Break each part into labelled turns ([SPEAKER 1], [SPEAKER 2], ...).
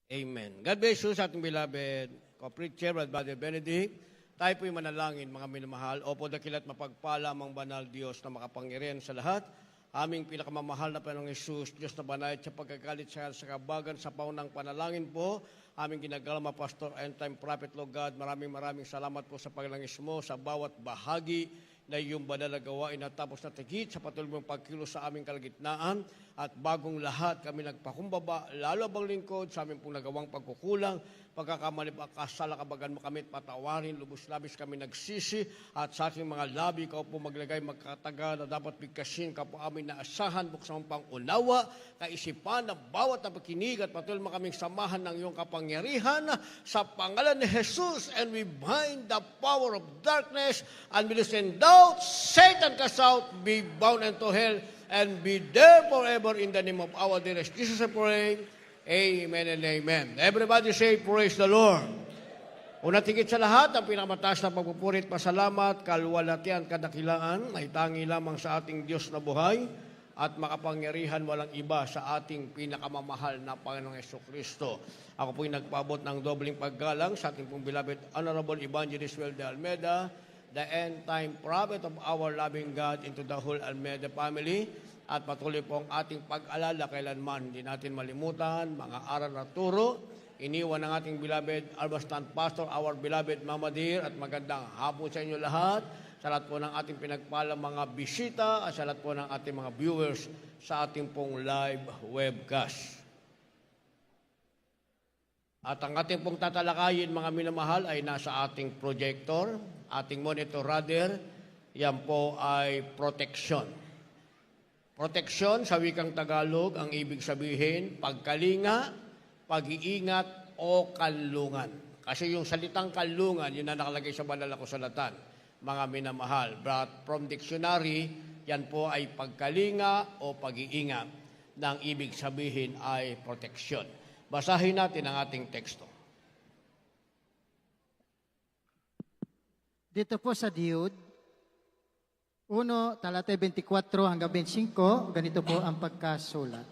[SPEAKER 1] Amen. God bless you sa ating beloved co-preacher, Brother Benedict. Tayo po'y manalangin, mga minamahal. Opo, dakilat mapagpala ang banal Diyos na makapangyarihan sa lahat. Aming pinakamamahal na Panginoong Hesus, Diyos na banayad sa pagkagalit sa kabagan sa paunang panalangin po. Aming ginagalama, Pastor and Time Prophet, Lord God. Maraming salamat po sa paglangis mo sa bawat bahagi na iyong banal na gawain at tapos na tigit sa patuloy mong pagkilos sa aming kalagitnaan. At bagong lahat kami nagpakumbaba, lalo bang lingkod sa aming pong nagawang pagkukulang, pagkakamali pa kasala kabagan mo kami at patawarin, lubos-labis kami nagsisi at sa aking mga labi, ikaw po maglagay magkataga na dapat bigkasin, ka po aming naasahan, buksan mong pangunawa, kaisipan na bawat na pakinig at patuloy mo kaming samahan ng iyong kapangyarihan sa pangalan ni Jesus, and we bind the power of darkness and we send out Satan cast out, be bound into hell and be there forever in the name of our dearest Jesus I pray. Amen and amen. Everybody say, praise the Lord. Una tigit sa lahat, ang pinakamataas na pagpupurit, pasalamat, kalwalatian, kadakilaan, ay tangi lamang sa ating Diyos na buhay at makapangyarihan walang iba sa ating pinakamamahal na Panginoong Jesucristo. Ako po'y nagpaabot ng dobling paggalang sa ating pong beloved Honorable Evangelist Well de Almeida, the end-time prophet of our loving God into the whole Almeida family, at patuloy po ang ating pag-alala kailanman. Hindi natin malimutan, mga aral na turo, iniwan ng ating beloved Albastan Pastor, our beloved Mama Dear, at magandang hapon sa inyo lahat, sa lahat po ng ating pinagpalang mga bisita, at sa lahat po ng ating mga viewers sa ating pong live webcast. At ang ating pong tatalakayin, mga minamahal, ay nasa ating projector, ating monitor rather, yan po ay protection. Proteksyon sa wikang Tagalog, ang ibig sabihin, pagkalinga, pag-iingat o kanlungan. Kasi yung salitang kanlungan, yun na nakalagay sa banal na kasulatan, mga minamahal. But from dictionary, yan po ay pagkalinga o pag-iingat. Na ang ibig sabihin ay proteksyon. Basahin natin ang ating teksto.
[SPEAKER 2] Dito po sa Diyud, 1, talata 24 hanggang 25, ganito po ang pagkasulat.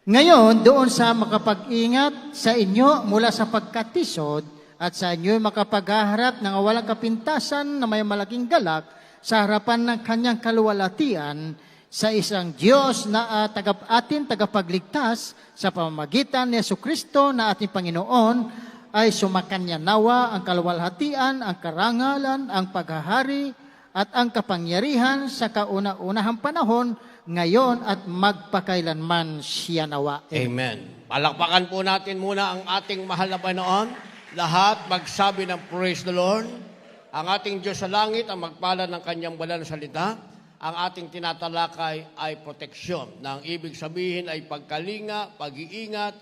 [SPEAKER 2] Ngayon, doon sa makapag-ingat sa inyo mula sa pagkatisod at sa inyo makapaghaharap ng walang kapintasan na may malaking galak sa harapan ng kanyang kaluwalhatian sa isang Diyos na tagapagligtas sa pamamagitan ni Jesucristo na ating Panginoon, ay sumakanya nawa ang kaluwalhatian, ang karangalan, ang paghahari, at ang kapangyarihan sa kauna-unahang panahon, ngayon at magpakailanman siya nawa.
[SPEAKER 1] Amen. Palakpakan po natin muna ang ating mahal na Panginoon. Lahat magsabi ng praise the Lord. Ang ating Diyos sa langit ang magpala ng kanyang banal na salita. Ang ating tinatalakay ay proteksyon. Na ang ibig sabihin ay pagkalinga, pag-iingat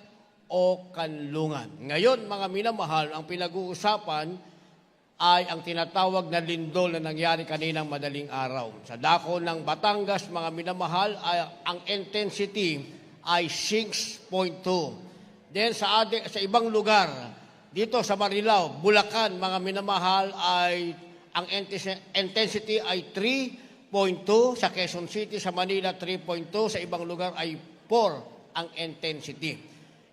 [SPEAKER 1] o kanlungan. Ngayon, mga minamahal, ang pinag-uusapan ay ang tinatawag na lindol na nangyari kaninang madaling araw. Sa dako ng Batangas, mga minamahal, ay, ang intensity ay 6.2. Then sa ibang lugar, dito sa Marilao, Bulacan, mga minamahal, ay ang intensity ay 3.2. Sa Quezon City, sa Manila, 3.2. Sa ibang lugar ay 4 ang intensity.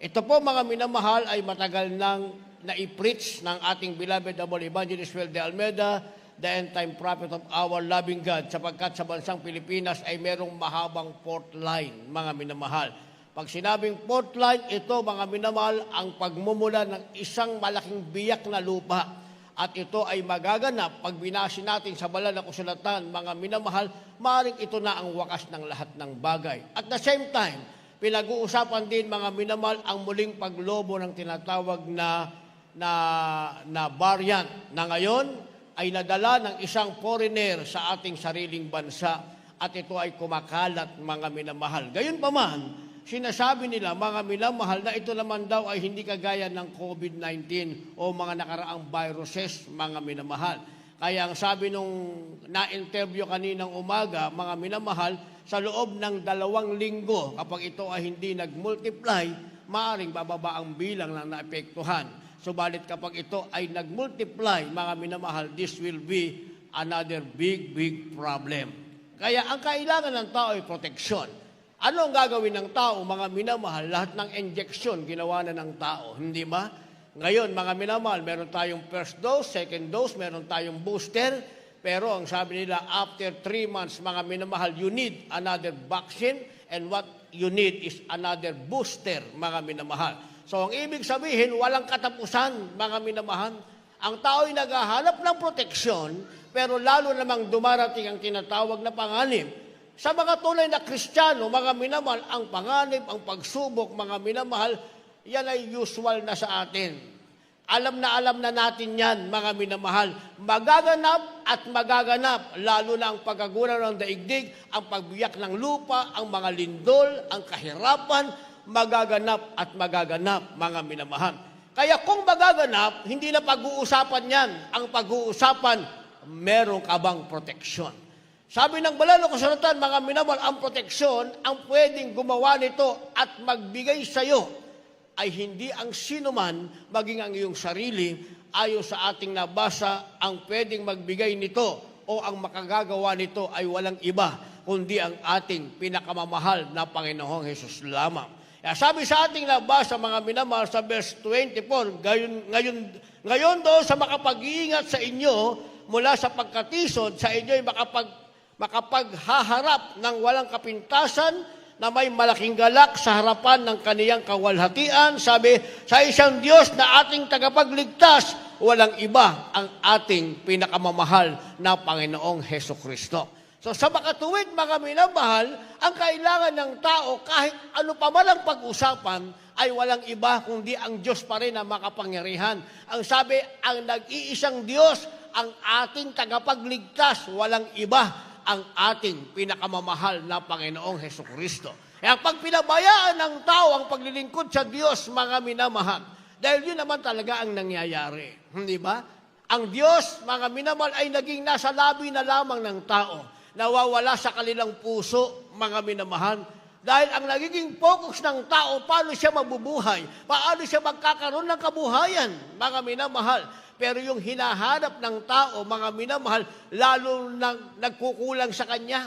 [SPEAKER 1] Ito po, mga minamahal, ay matagal nang na-preach ng ating beloved Double Evangelist Well de Almeida, the end-time prophet of our loving God, sapagkat sa bansang Pilipinas ay merong mahabang fault line, mga minamahal. Pag sinabing fault line, ito, mga minamahal, ang pagmumula ng isang malaking biyak na lupa. At ito ay magaganap pag binasi natin sa banal na kasulatan, mga minamahal, maaaring ito na ang wakas ng lahat ng bagay. At the same time, pinag-uusapan din, mga minamahal, ang muling paglobo ng tinatawag na variant na ngayon ay nadala ng isang foreigner sa ating sariling bansa at ito ay kumakalat, mga minamahal. Gayunpaman, sinasabi nila, mga minamahal, na ito naman daw ay hindi kagaya ng COVID-19 o mga nakaraang viruses, mga minamahal. Kaya ang sabi nung na-interview kaninang umaga, mga minamahal, sa loob ng 2 linggo, kapag ito ay hindi nag-multiply, maaaring bababa ang bilang ng naepektuhan. Subalit kapag ito ay nag-multiply, mga minamahal, this will be another big problem. Kaya ang kailangan ng tao ay proteksyon. Ano ang gagawin ng tao, mga minamahal? Lahat ng injection ginawa na ng tao, hindi ba? Ngayon, mga minamahal, meron tayong first dose, second dose, meron tayong booster, pero ang sabi nila, after 3 months, mga minamahal, you need another vaccine, and what you need is another booster, mga minamahal. So, ang ibig sabihin, walang katapusan, mga minamahal. Ang tao ay naghahanap ng proteksyon, pero lalo namang dumarating ang tinatawag na panganib. Sa mga tunay na Kristiyano, mga minamahal, ang panganib, ang pagsubok, mga minamahal, yan ay usual na sa atin. Alam na natin yan, mga minamahal. Magaganap at magaganap, lalo na ang pagkagulaw ng daigdig, ang pagbiyak ng lupa, ang mga lindol, ang kahirapan, magaganap at magaganap, mga minamahal. Kaya kung magaganap, hindi na pag-uusapan yan. Ang pag-uusapan, meron ka bang proteksyon? Sabi ng banal na kasulatan, mga minamahal, ang proteksyon, ang pwedeng gumawa nito at magbigay sa iyo ay hindi ang sinuman, maging ang iyong sarili, ayon sa ating nabasa, ang pwedeng magbigay nito o ang makagagawa nito ay walang iba, kundi ang ating pinakamamahal na Panginoong Hesus lamang. Kaya sabi sa ating nabasa, mga minamahal, sa verse 24, ngayon doon sa makapag-iingat sa inyo, mula sa pagkatisod, sa inyo ay makapaghaharap ng walang kapintasan na may malaking galak sa harapan ng kaniyang kawalhatian. Sabi, sa isang Diyos na ating tagapagligtas, walang iba ang ating pinakamamahal na Panginoong Hesukristo. So sa makatuwid, mga minamahal, ang kailangan ng tao, kahit ano pa man ang pag-usapan, ay walang iba kundi ang Diyos pa rin na makapangyarihan. Ang sabi, ang nag-iisang Diyos, ang ating tagapagligtas, walang iba ang ating pinakamamahal na Panginoong Hesukristo. Kaya pag pinabayaan ng tao ang paglilingkod sa Diyos, mga minamahal, dahil yun naman talaga ang nangyayari. Hindi ba? Ang Diyos, mga minamahal, ay naging nasa labi na lamang ng tao. Nawawala sa kanilang puso, mga minamahal. Dahil ang nagiging focus ng tao, paano siya mabubuhay, paano siya magkakaroon ng kabuhayan, mga minamahal. Pero yung hinahanap ng tao, mga minamahal, lalong nagkukulang sa kanya.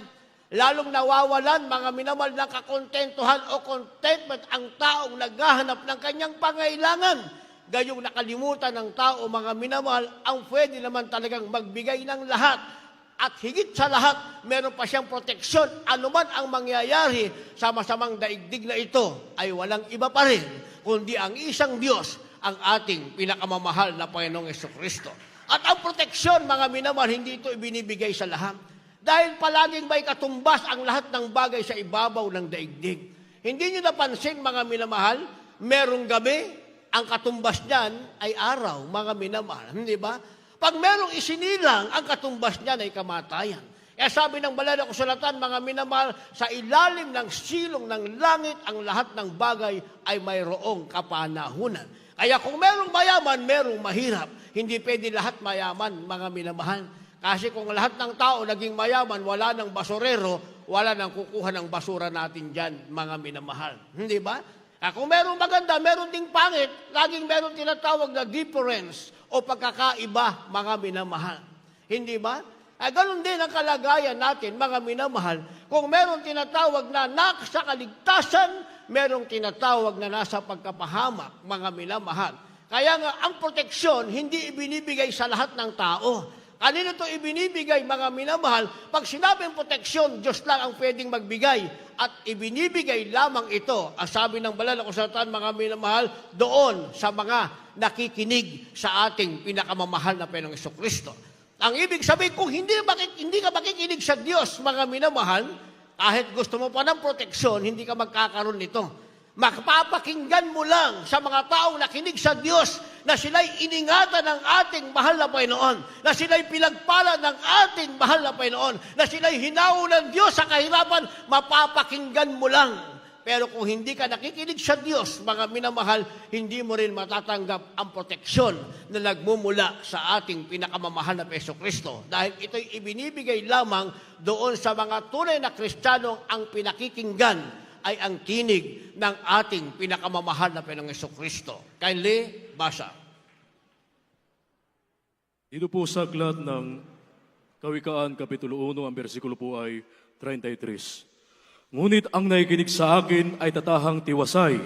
[SPEAKER 1] Lalong nawawalan, mga minamahal, ng kakontentuhan o contentment ang taong naghahanap ng kanyang pangailangan. Gayong nakalimutan ng tao, mga minamahal, ang pwede naman talagang magbigay ng lahat. At higit sa lahat, meron pa siyang proteksyon. Ano man ang mangyayari sa masamang daigdig na ito, ay walang iba pa rin, kundi ang isang Diyos, ang ating pinakamamahal na Panginoong Hesukristo. At ang proteksyon, mga minamahal, hindi ito ibinibigay sa lahat. Dahil palaging may katumbas ang lahat ng bagay sa ibabaw ng daigdig. Hindi nyo napansin, mga minamahal, merong gabi, ang katumbas niyan ay araw, mga minamahal. Hindi ba? Pag merong isinilang, ang katumbas niyan ay kamatayan. Kaya sabi ng banal na kasulatan, mga minamahal, sa ilalim ng silong ng langit, ang lahat ng bagay ay mayroong kapanahunan. Kaya kung merong mayaman, merong mahirap. Hindi pwede lahat mayaman, mga minamahal. Kasi kung lahat ng tao naging mayaman, wala ng basurero, wala nang kukuha ng basura natin dyan, mga minamahal. Hindi ba? Kung merong maganda, meron ding pangit, laging meron tinatawag na difference o pagkakaiba, mga minamahal. Hindi ba? Ganun din ang kalagayan natin, mga minamahal. Kung meron tinatawag na nasa kaligtasan, merong tinatawag na nasa pagkapahamak, mga minamahal. Kaya nga, ang proteksyon, hindi ibinibigay sa lahat ng tao. Kanino ito ibinibigay, mga minamahal? Pag sinabing proteksyon, Diyos lang ang pwedeng magbigay. At ibinibigay lamang ito, ang sabi ng banal na kasulatan, mga minamahal, doon sa mga nakikinig sa ating pinakamamahal na Panginoong Hesukristo. Ang ibig sabihin, kung hindi ka makikinig sa Diyos, mga minamahal, kahit gusto mo pa ng proteksyon, hindi ka magkakaroon nito. Magpapakinggan mo lang sa mga taong nakinig sa Diyos na sila'y iningatan ng ating mahal na Panginoon, na sila'y pinagpala ng ating mahal na Panginoon, na sila'y hinao ng Diyos sa kahirapan, mapapakinggan mo lang. Pero kung hindi ka nakikinig sa Diyos, mga minamahal, hindi mo rin matatanggap ang proteksyon na nagmumula sa ating pinakamamahal na Hesukristo. Dahil ito'y ibinibigay lamang doon sa mga tunay na Kristiyano, ang pinakikinggan ay ang tinig ng ating pinakamamahal na Panginoong Hesukristo. Kindly, basa.
[SPEAKER 3] Dito po sa aklat ng Kawikaan, Kapitulo 1, ang bersikulo po ay 33. Ngunit ang nakikinig sa akin ay tatahang tiwasay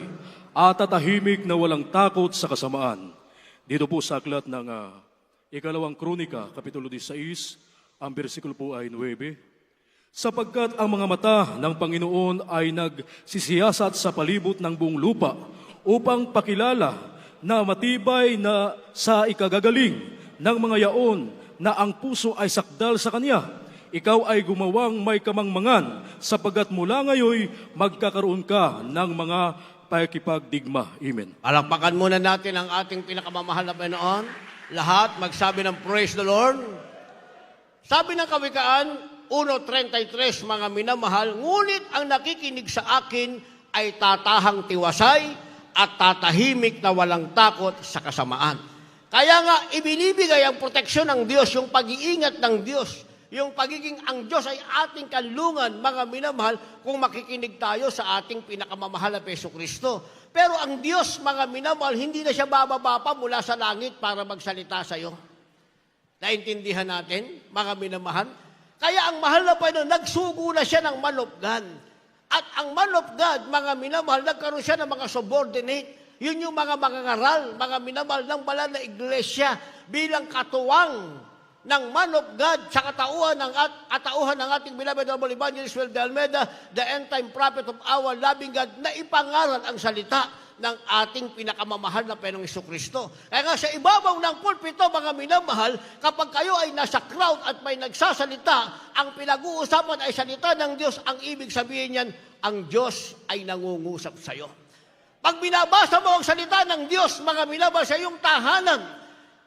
[SPEAKER 3] at tatahimik na walang takot sa kasamaan. Dito po sa aklat ng Ikalawang Kronika, Kapitulo 16, ang bersikulo po ay 9. Sapagkat ang mga mata ng Panginoon ay nagsisiyasat sa palibot ng buong lupa upang pakilala na matibay na sa ikagagaling ng mga yaon na ang puso ay sakdal sa Kanya. Ikaw ay gumawang may kamangmangan sapagkat mula ngayon magkakaroon ka ng mga pakikipagdigma. Amen.
[SPEAKER 1] Palakpakan muna natin ang ating pinakamamahal na Panginoon. Lahat magsabi ng praise the Lord. Sabi ng Kawikaan 1:33, mga minamahal, ngunit ang nakikinig sa akin ay tatahang tiwasay at tatahimik na walang takot sa kasamaan. Kaya nga, ibinibigay ang proteksyon ng Diyos, yung pag-iingat ng Diyos, yung pagiging ang Diyos ay ating kanlungan, mga minamahal, kung makikinig tayo sa ating pinakamamahal na Hesus Kristo. Pero ang Diyos, mga minamahal, hindi na siya bababa pa mula sa langit para magsalita sa iyo. Naintindihan natin, mga minamahal? Kaya ang mahal na Panginoon, nagsugo na siya ng man of God. At ang man of God, mga minamahal, nagkaroon siya ng mga subordinate. Yun yung mga mangangaral, mga minamahal ng banal na iglesia bilang katuwang ng man of God sa katauhan ng ating beloved Honorable Evangelist Well de Almeida, the end-time prophet of our loving God, na ipangaral ang salita ng ating pinakamamahal na Panginoong Jesucristo. Kaya nga sa ibabaw ng pulpito, mga minamahal, kapag kayo ay nasa crowd at may nagsasalita, ang pinag-uusapan ay salita ng Diyos, ang ibig sabihin niyan, ang Diyos ay nangungusap sa iyo. Pag binabasa mo ang salita ng Diyos, mga minamahal, sa iyong tahanan,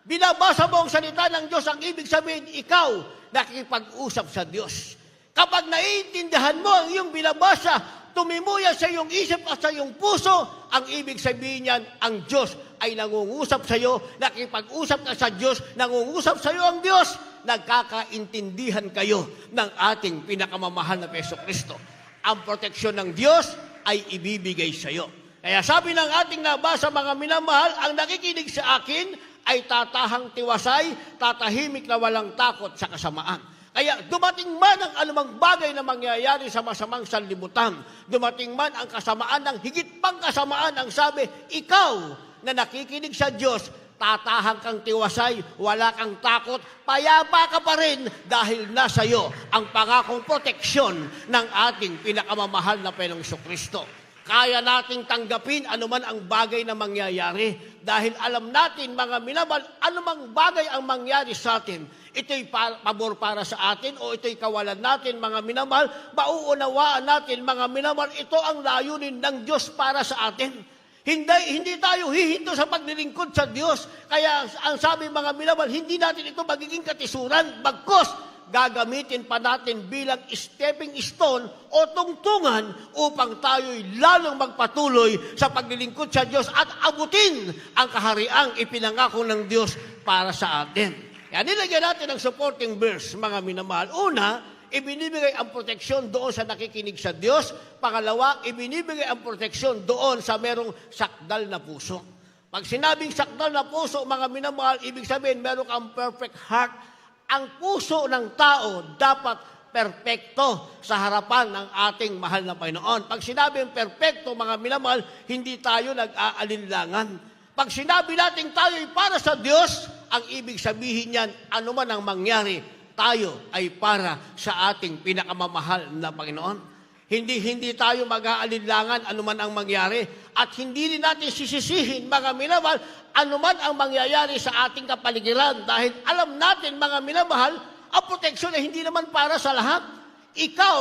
[SPEAKER 1] binabasa mo ang salita ng Diyos, ang ibig sabihin, ikaw nakikipag-usap sa Diyos. Kapag naiintindihan mo ang iyong binabasa, tumimuya sa iyong isip at sa iyong puso, ang ibig sabihin niyan, ang Diyos ay nangungusap sa iyo, nakikipag-usap ka sa Diyos, nangungusap sa iyo ang Diyos, nagkakaintindihan kayo ng ating pinakamamahal na Hesus Kristo. Ang proteksyon ng Diyos ay ibibigay sa iyo. Kaya sabi ng ating nabasa, mga minamahal, ang nakikinig sa akin ay tatahang tiwasay, tatahimik na walang takot sa kasamaan. Kaya dumating man ang anumang bagay na mangyayari sa masamang sanlibutan, dumating man ang kasamaan ng higit pang kasamaan, ang sabi, ikaw na nakikinig sa Diyos, tatahang kang tiwasay, wala kang takot, payapa ka pa rin dahil nasa iyo ang pangakong proteksyon ng ating pinakamamahal na Panginoong Jesucristo. Kaya nating tanggapin anuman ang bagay na mangyayari dahil alam natin, mga minamahal, anumang bagay ang mangyari sa atin, ito'y pabor para sa atin o ito'y kawalan natin, mga minamahal, mauunawaan natin, mga minamahal, ito ang layunin ng Diyos para sa atin. Hindi tayo hihinto sa paglilingkod sa Diyos. Kaya ang sabi, mga minamahal, hindi natin ito magiging katisuran, bagkus gagamitin pa natin bilang stepping stone o tungtungan upang tayo'y lalong magpatuloy sa paglilingkod sa Diyos at abutin ang kahariang ipinangako ng Diyos para sa atin. Kaya nilagyan natin ang supporting verse, mga minamahal. Una, ibinibigay ang proteksyon doon sa nakikinig sa Diyos. Pangalawa, ibinibigay ang proteksyon doon sa merong sakdal na puso. Pag sinabing sakdal na puso, mga minamahal, ibig sabihin meron kang perfect heart. Ang puso ng tao dapat perpekto sa harapan ng ating mahal na Panginoon. Pag sinabing perpekto, mga minamahal, hindi tayo nag-aalinlangan. Pag sinabi natin tayo'y para sa Diyos, ang ibig sabihin niyan, anuman ang mangyari, tayo ay para sa ating pinakamamahal na Panginoon. Hindi tayo mag-aalinlangan anuman ang mangyari at hindi rin natin sisisihin, mga minamahal, anuman ang mangyayari sa ating kapaligiran dahil alam natin, mga minamahal, ang proteksyon ay hindi naman para sa lahat. Ikaw,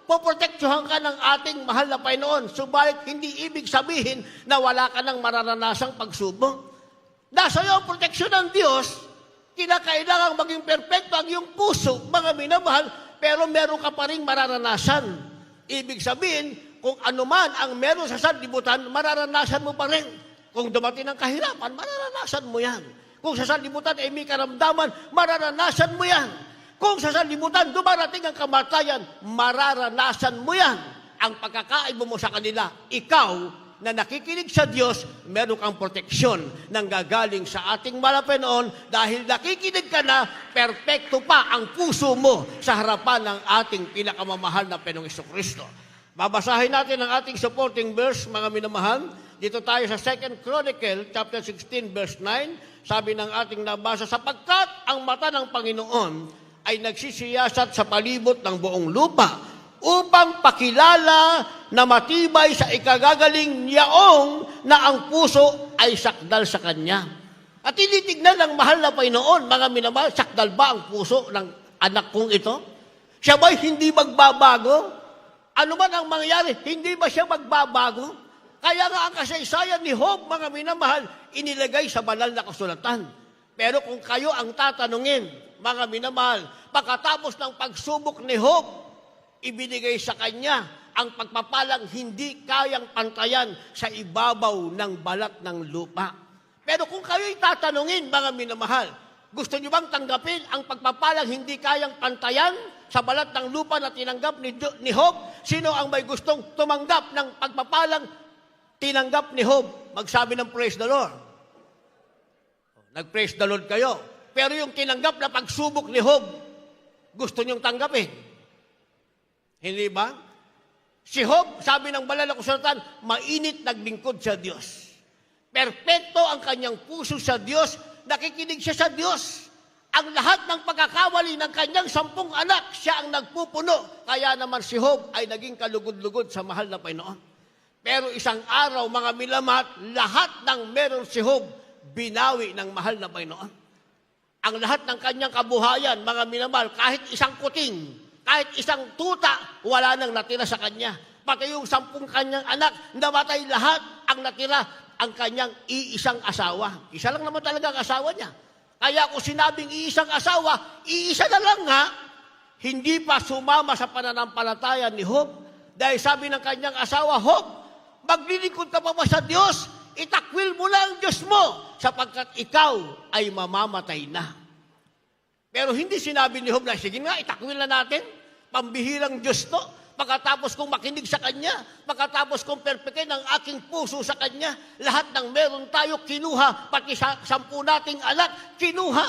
[SPEAKER 1] poproteksyohan ka ng ating mahal na Panginoon, subalit hindi ibig sabihin na wala ka ng mararanasang pagsubok. Nasa iyo ang proteksyon ng Diyos, kinakailangang maging perpekto ang iyong puso, mga minamahal, pero meron ka pa rin mararanasan. Ibig sabihin, kung anuman ang meron sa sanlibutan, mararanasan mo pa rin. Kung dumating ang kahirapan, mararanasan mo yan. Kung sa sanlibutan ay may karamdaman, mararanasan mo yan. Kung sa sanlibutan dumarating ang kamatayan, mararanasan mo yan. Ang pagkakaiba mo sa kanila, ikaw na nakikinig sa Diyos, meron kang proteksyon nang gagaling sa ating Panginoon dahil nakikinig ka na, perpekto pa ang puso mo sa harapan ng ating pinakamamahal na Panginoong Jesucristo. Babasahin natin ang ating supporting verse, mga minamahal. Dito tayo sa 2 Chronicle, chapter 16, verse 9. Sabi ng ating nabasa, sapagkat ang mata ng Panginoon ay nagsisiyasat sa palibot ng buong lupa upang pakilala na matibay sa ikagagaling niyaong na ang puso ay sakdal sa Kanya. At tinitignan ng mahal na Panginoon, mga minamahal, sakdal ba ang puso ng anak kong ito? Siya ba'y hindi magbabago? Ano man ang mangyari, hindi ba siya magbabago? Kaya nga ang kasaysayan ni Job, mga minamahal, inilagay sa banal na kasulatan. Pero kung kayo ang tatanungin, mga minamahal, pagkatapos ng pagsubok ni Job, ibinigay sa kanya ang pagpapalang hindi kayang pantayan sa ibabaw ng balat ng lupa. Pero kung kayo'y tatanungin, mga minamahal, gusto niyo bang tanggapin ang pagpapalang hindi kayang pantayan sa balat ng lupa na tinanggap ni Job? Sino ang may gustong tumanggap ng pagpapalang tinanggap ni Job? Magsabi ng praise the Lord. Nag-praise the Lord kayo. Pero yung tinanggap na pagsubok ni Job, gusto niyong tanggapin. Hindi ba? Si Job, sabi ng banal na kasulatan, mainit naglingkod sa Diyos. Perpekto ang kanyang puso sa Diyos, nakikinig siya sa Diyos. Ang lahat ng pagkakawali ng kanyang 10 anak, siya ang nagpupuno. Kaya naman si Job ay naging kalugod-lugod sa mahal na Panginoon. Pero isang araw, mga milamat, lahat ng meron si Job, binawi ng mahal na Panginoon. Ang lahat ng kanyang kabuhayan, mga minamahal, kahit isang kuting, kahit isang tuta, wala nang natira sa kanya. Pati yung 10 kanyang anak, namatay lahat. Ang natira, ang kanyang iisang asawa. Isa lang naman talaga ang asawa niya. Kaya kung sinabing iisang asawa, iisa na lang nga, hindi pa sumama sa pananampalataya ni Job. Dahil sabi ng kanyang asawa, Job, maglilingkod ka pa ba sa Diyos? Itakwil mo na ang Diyos mo, sapagkat ikaw ay mamamatay na. Pero hindi sinabi ni Job na, sige nga, itakwil na natin, pambihirang Diyos to. Pagkatapos kong makinig sa Kanya, pagkatapos kong perpekin ang aking puso sa Kanya, lahat ng meron tayo kinuha, pati sa 10 nating anak, kinuha.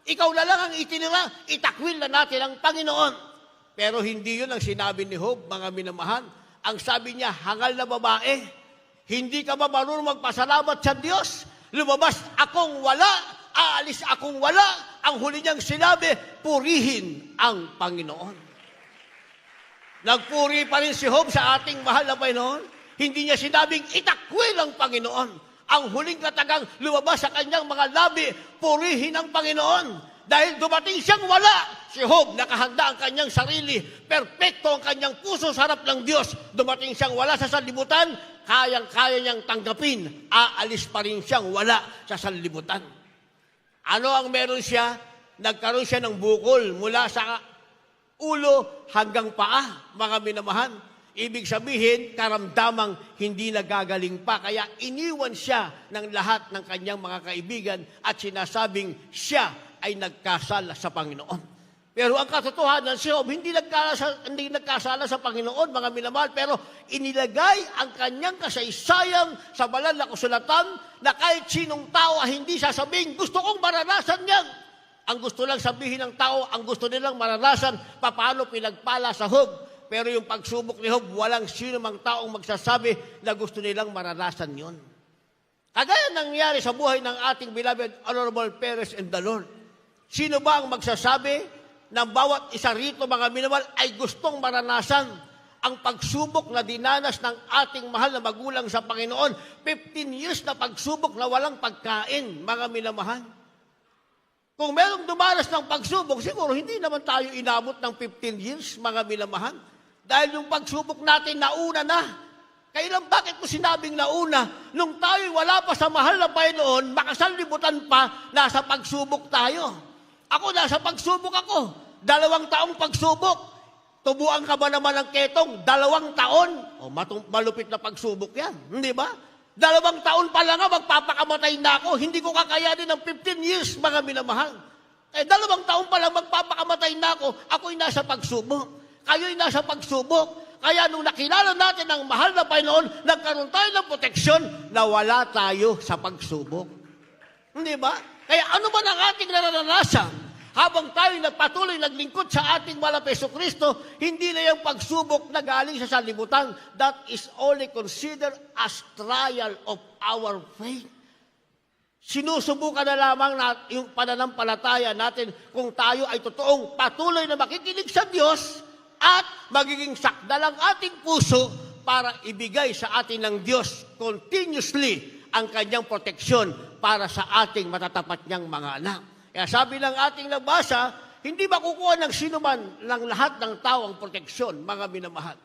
[SPEAKER 1] Ikaw na lang ang itinira, itakwil na natin ang Panginoon. Pero hindi yun ang sinabi ni Job, mga minamahal. Ang sabi niya, hangal na babae, hindi ka ba marunong magpasalamat sa Diyos? Lumabas akong wala, aalis akong wala. Ang huli niyang sinabi, purihin ang Panginoon. Nagpuri pa rin si Job sa ating mahal na Panginoon. Hindi niya sinabing itakwil ang Panginoon. Ang huling katagang lumabas sa kanyang mga labi, purihin ang Panginoon. Dahil dumating siyang wala, si Job nakahanda ang kanyang sarili, perpekto ang kanyang puso sa harap ng Diyos. Dumating siyang wala sa sanlibutan, kayang-kaya niyang tanggapin, aalis pa rin siyang wala sa sanlibutan. Ano ang meron siya? Nagkaroon siya ng bukol mula sa ulo hanggang paa, mga minamahal. Ibig sabihin, karamdamang hindi nagagaling pa. Kaya iniwan siya ng lahat ng kanyang mga kaibigan at sinasabing siya ay nagkasala sa Panginoon. Pero ang katotohanan, si Job hindi nagkasala sa Panginoon, mga minamahal, pero inilagay ang kanyang kasaysayan sa banal na kasulatan na kahit sinong tao hindi sasabihin, gusto kong maranasan yan. Ang gusto lang sabihin ng tao, ang gusto nilang maranasan, paano pinagpala sa Job. Pero yung pagsubok ni Job, walang sino mang taong magsasabi na gusto nilang maranasan yon. Kagaya nangyari sa buhay ng ating beloved Honorable Perez and the Lord. Sino ba ang magsasabi na bawat isa rito, mga minamahal, ay gustong maranasan ang pagsubok na dinanas ng ating mahal na magulang sa Panginoon? 15 years na pagsubok na walang pagkain, mga minamahal. Kung merong dumanas ng pagsubok, siguro hindi naman tayo inabot ng 15 years, mga minamahal. Dahil yung pagsubok natin nauna na. Kailan, bakit ko sinabing nauna? Nung tayo wala pa sa mahal na Panginoon, makasanlibutan pa, nasa pagsubok tayo. Ako, nasa pagsubok ako. 2 taong pagsubok. Tubuan ka ba naman ng ketong? 2 taon? O, malupit na pagsubok yan. Hindi ba? 2 taon pa lang nga, magpapakamatay na ako. Hindi ko kakayanin ng 15 years, mga minamahal. 2 taon pa lang, magpapakamatay na ako. Ako'y nasa pagsubok. Kayo'y nasa pagsubok. Kaya nung nakilala natin ang mahal na Panginoon, nagkaroon tayo ng proteksyon na wala tayo sa pagsubok. Hindi ba? Kaya ano man ang ating naranasan, Habang tayo patuloy naglingkod sa ating mahal na Jesucristo, hindi na yung pagsubok na galing sa sanlibutan. That is only considered as trial of our faith. Sinusubukan na lamang yung pananampalataya natin kung tayo ay totoong patuloy na makikinig sa Diyos at magiging sakdal ang ating puso para ibigay sa atin ng Diyos continuously ang kanyang proteksyon para sa ating matatapat niyang mga anak. Kaya sabi ng ating nabasa, hindi makukuha ng sino man ng lahat ng tao ang proteksyon, mga minamahal.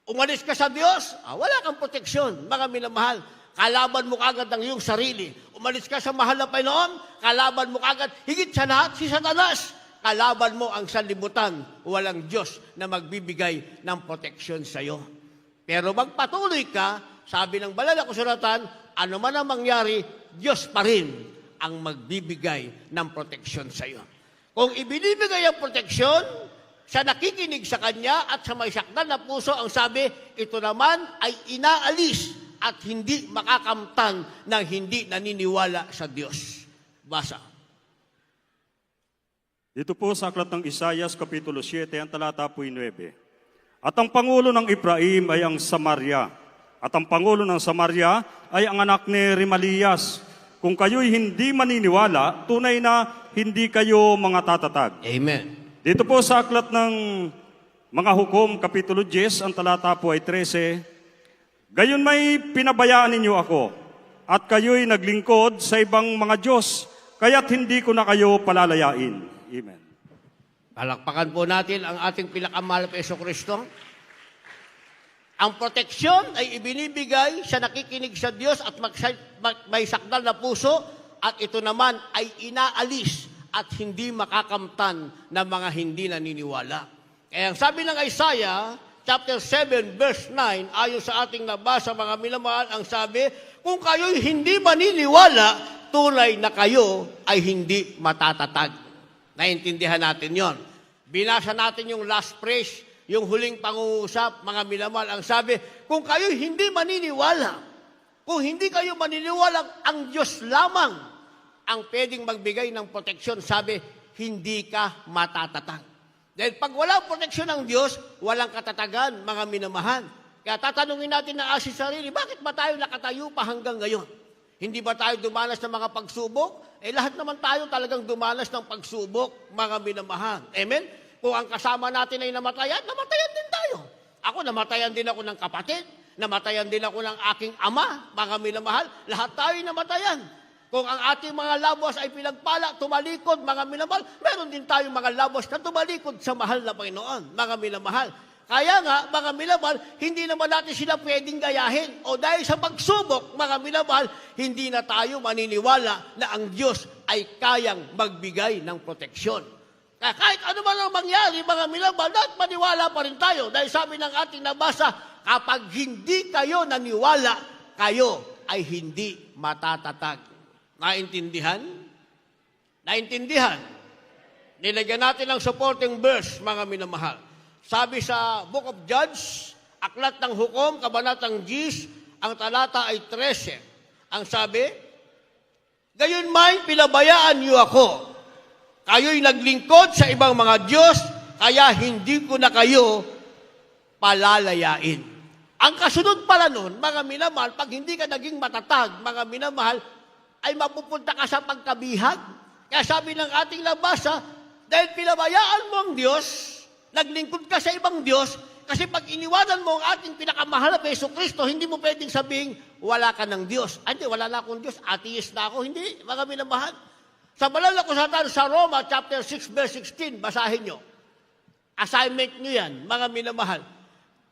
[SPEAKER 1] Umalis ka sa Diyos, wala kang proteksyon, mga minamahal. Kalaban mo kagad ang iyong sarili. Umalis ka sa mahal na Panginoon, kalaban mo kagad, higit sa lahat, si Satanas. Kalaban mo ang sanlibutan, walang Diyos na magbibigay ng proteksyon sa iyo. Pero magpatuloy ka, sabi ng banal na kasulatan, ano man ang mangyari, Diyos pa rin ang magbibigay ng proteksyon sa iyo. Kung ibinibigay ang proteksyon, sa nakikinig sa Kanya at sa may sakdal na puso, ang sabi, ito naman ay inaalis at hindi makakamtan ng hindi naniniwala sa Diyos. Basa.
[SPEAKER 4] Dito po sa aklat ng Isaias, Kapitulo 7, ang talata po 9. At ang pangulo ng Ephraim ay ang Samaria, at ang pangulo ng Samaria ay ang anak ni Remalias. Kung kayo'y hindi maniniwala, tunay na hindi kayo mga tatatag.
[SPEAKER 1] Amen.
[SPEAKER 4] Dito po sa aklat ng mga hukom, Kapitulo 10, ang talata po ay 13, gayon may pinabayaan ninyo ako, at kayo'y naglingkod sa ibang mga Diyos, kaya't hindi ko na kayo palalayain. Amen.
[SPEAKER 1] Palakpakan po natin ang ating pinakamahal na Jesucristo. Ang proteksyon ay ibinibigay sa nakikinig sa Diyos at may sakdal na puso, at ito naman ay inaalis at hindi makakamtan ng mga hindi naniniwala. Kaya ang sabi ng Isaiah, chapter 7, verse 9, ayon sa ating nabasa, mga minamahal, ang sabi, kung kayo'y hindi maniniwala, tunay na kayo ay hindi matatatag. Naintindihan natin yon. Binasa natin yung last phrase, yung huling pangungusap, mga minamahal, ang sabi, kung kayo hindi maniniwala, kung hindi kayo maniniwala, ang Diyos lamang ang pwedeng magbigay ng proteksyon, sabi, hindi ka matatatag. Dahil pag walang proteksyon ng Diyos, walang katatagan, mga minamahal. Kaya tatanungin natin na asin sarili, bakit ba tayo nakatayo pa hanggang ngayon? Hindi ba tayo dumanas ng mga pagsubok? Lahat naman tayo talagang dumanas ng pagsubok, mga minamahal. Amen? Kung ang kasama natin ay namatayan, namatayan din tayo. Ako, namatayan din ako ng kapatid, namatayan din ako ng aking ama, mga minamahal. Lahat tayo namatayan. Kung ang ating mga labos ay pinagpala, tumalikod, mga minamahal, meron din tayong mga labos na tumalikod sa mahal na Panginoon, mga minamahal. Kaya nga, mga minamahal, hindi naman natin sila pwedeng gayahin. O dahil sa pagsubok, mga minamahal, hindi na tayo maniniwala na ang Diyos ay kayang magbigay ng proteksyon. Kaya kahit ano man ang mangyari, mga minamahal, dapat maniwala pa rin tayo. Dahil sabi ng ating nabasa, kapag hindi kayo naniwala, kayo ay hindi matatatag. Naintindihan? Naintindihan? Nilagyan natin ang supporting verse, mga minamahal. Sabi sa Book of Judges, Aklat ng Hukom, Kabanatang 10, ang talata ay 13. Ang sabi, gayon may pinabayaan niyo ako. Kayo'y naglingkod sa ibang mga Diyos, kaya hindi ko na kayo palalayain. Ang kasunod pala nun, mga minamahal, pag hindi ka naging matatag, mga minamahal, ay mapupunta ka sa pagkabihag. Kaya sabi ng ating nabasa, dahil pinabayaan mo ang Diyos, naglingkod ka sa ibang Diyos, kasi pag iniwanan mo ang ating pinakamahal na Jesucristo, hindi mo pwedeng sabihin, wala ka ng Diyos. Hindi, wala na akong Diyos, atheist na ako. Hindi, mga minamahal. Sa banal na kasulatan sa Roma, chapter 6, verse 16, basahin nyo. Assignment nyo yan, mga minamahal.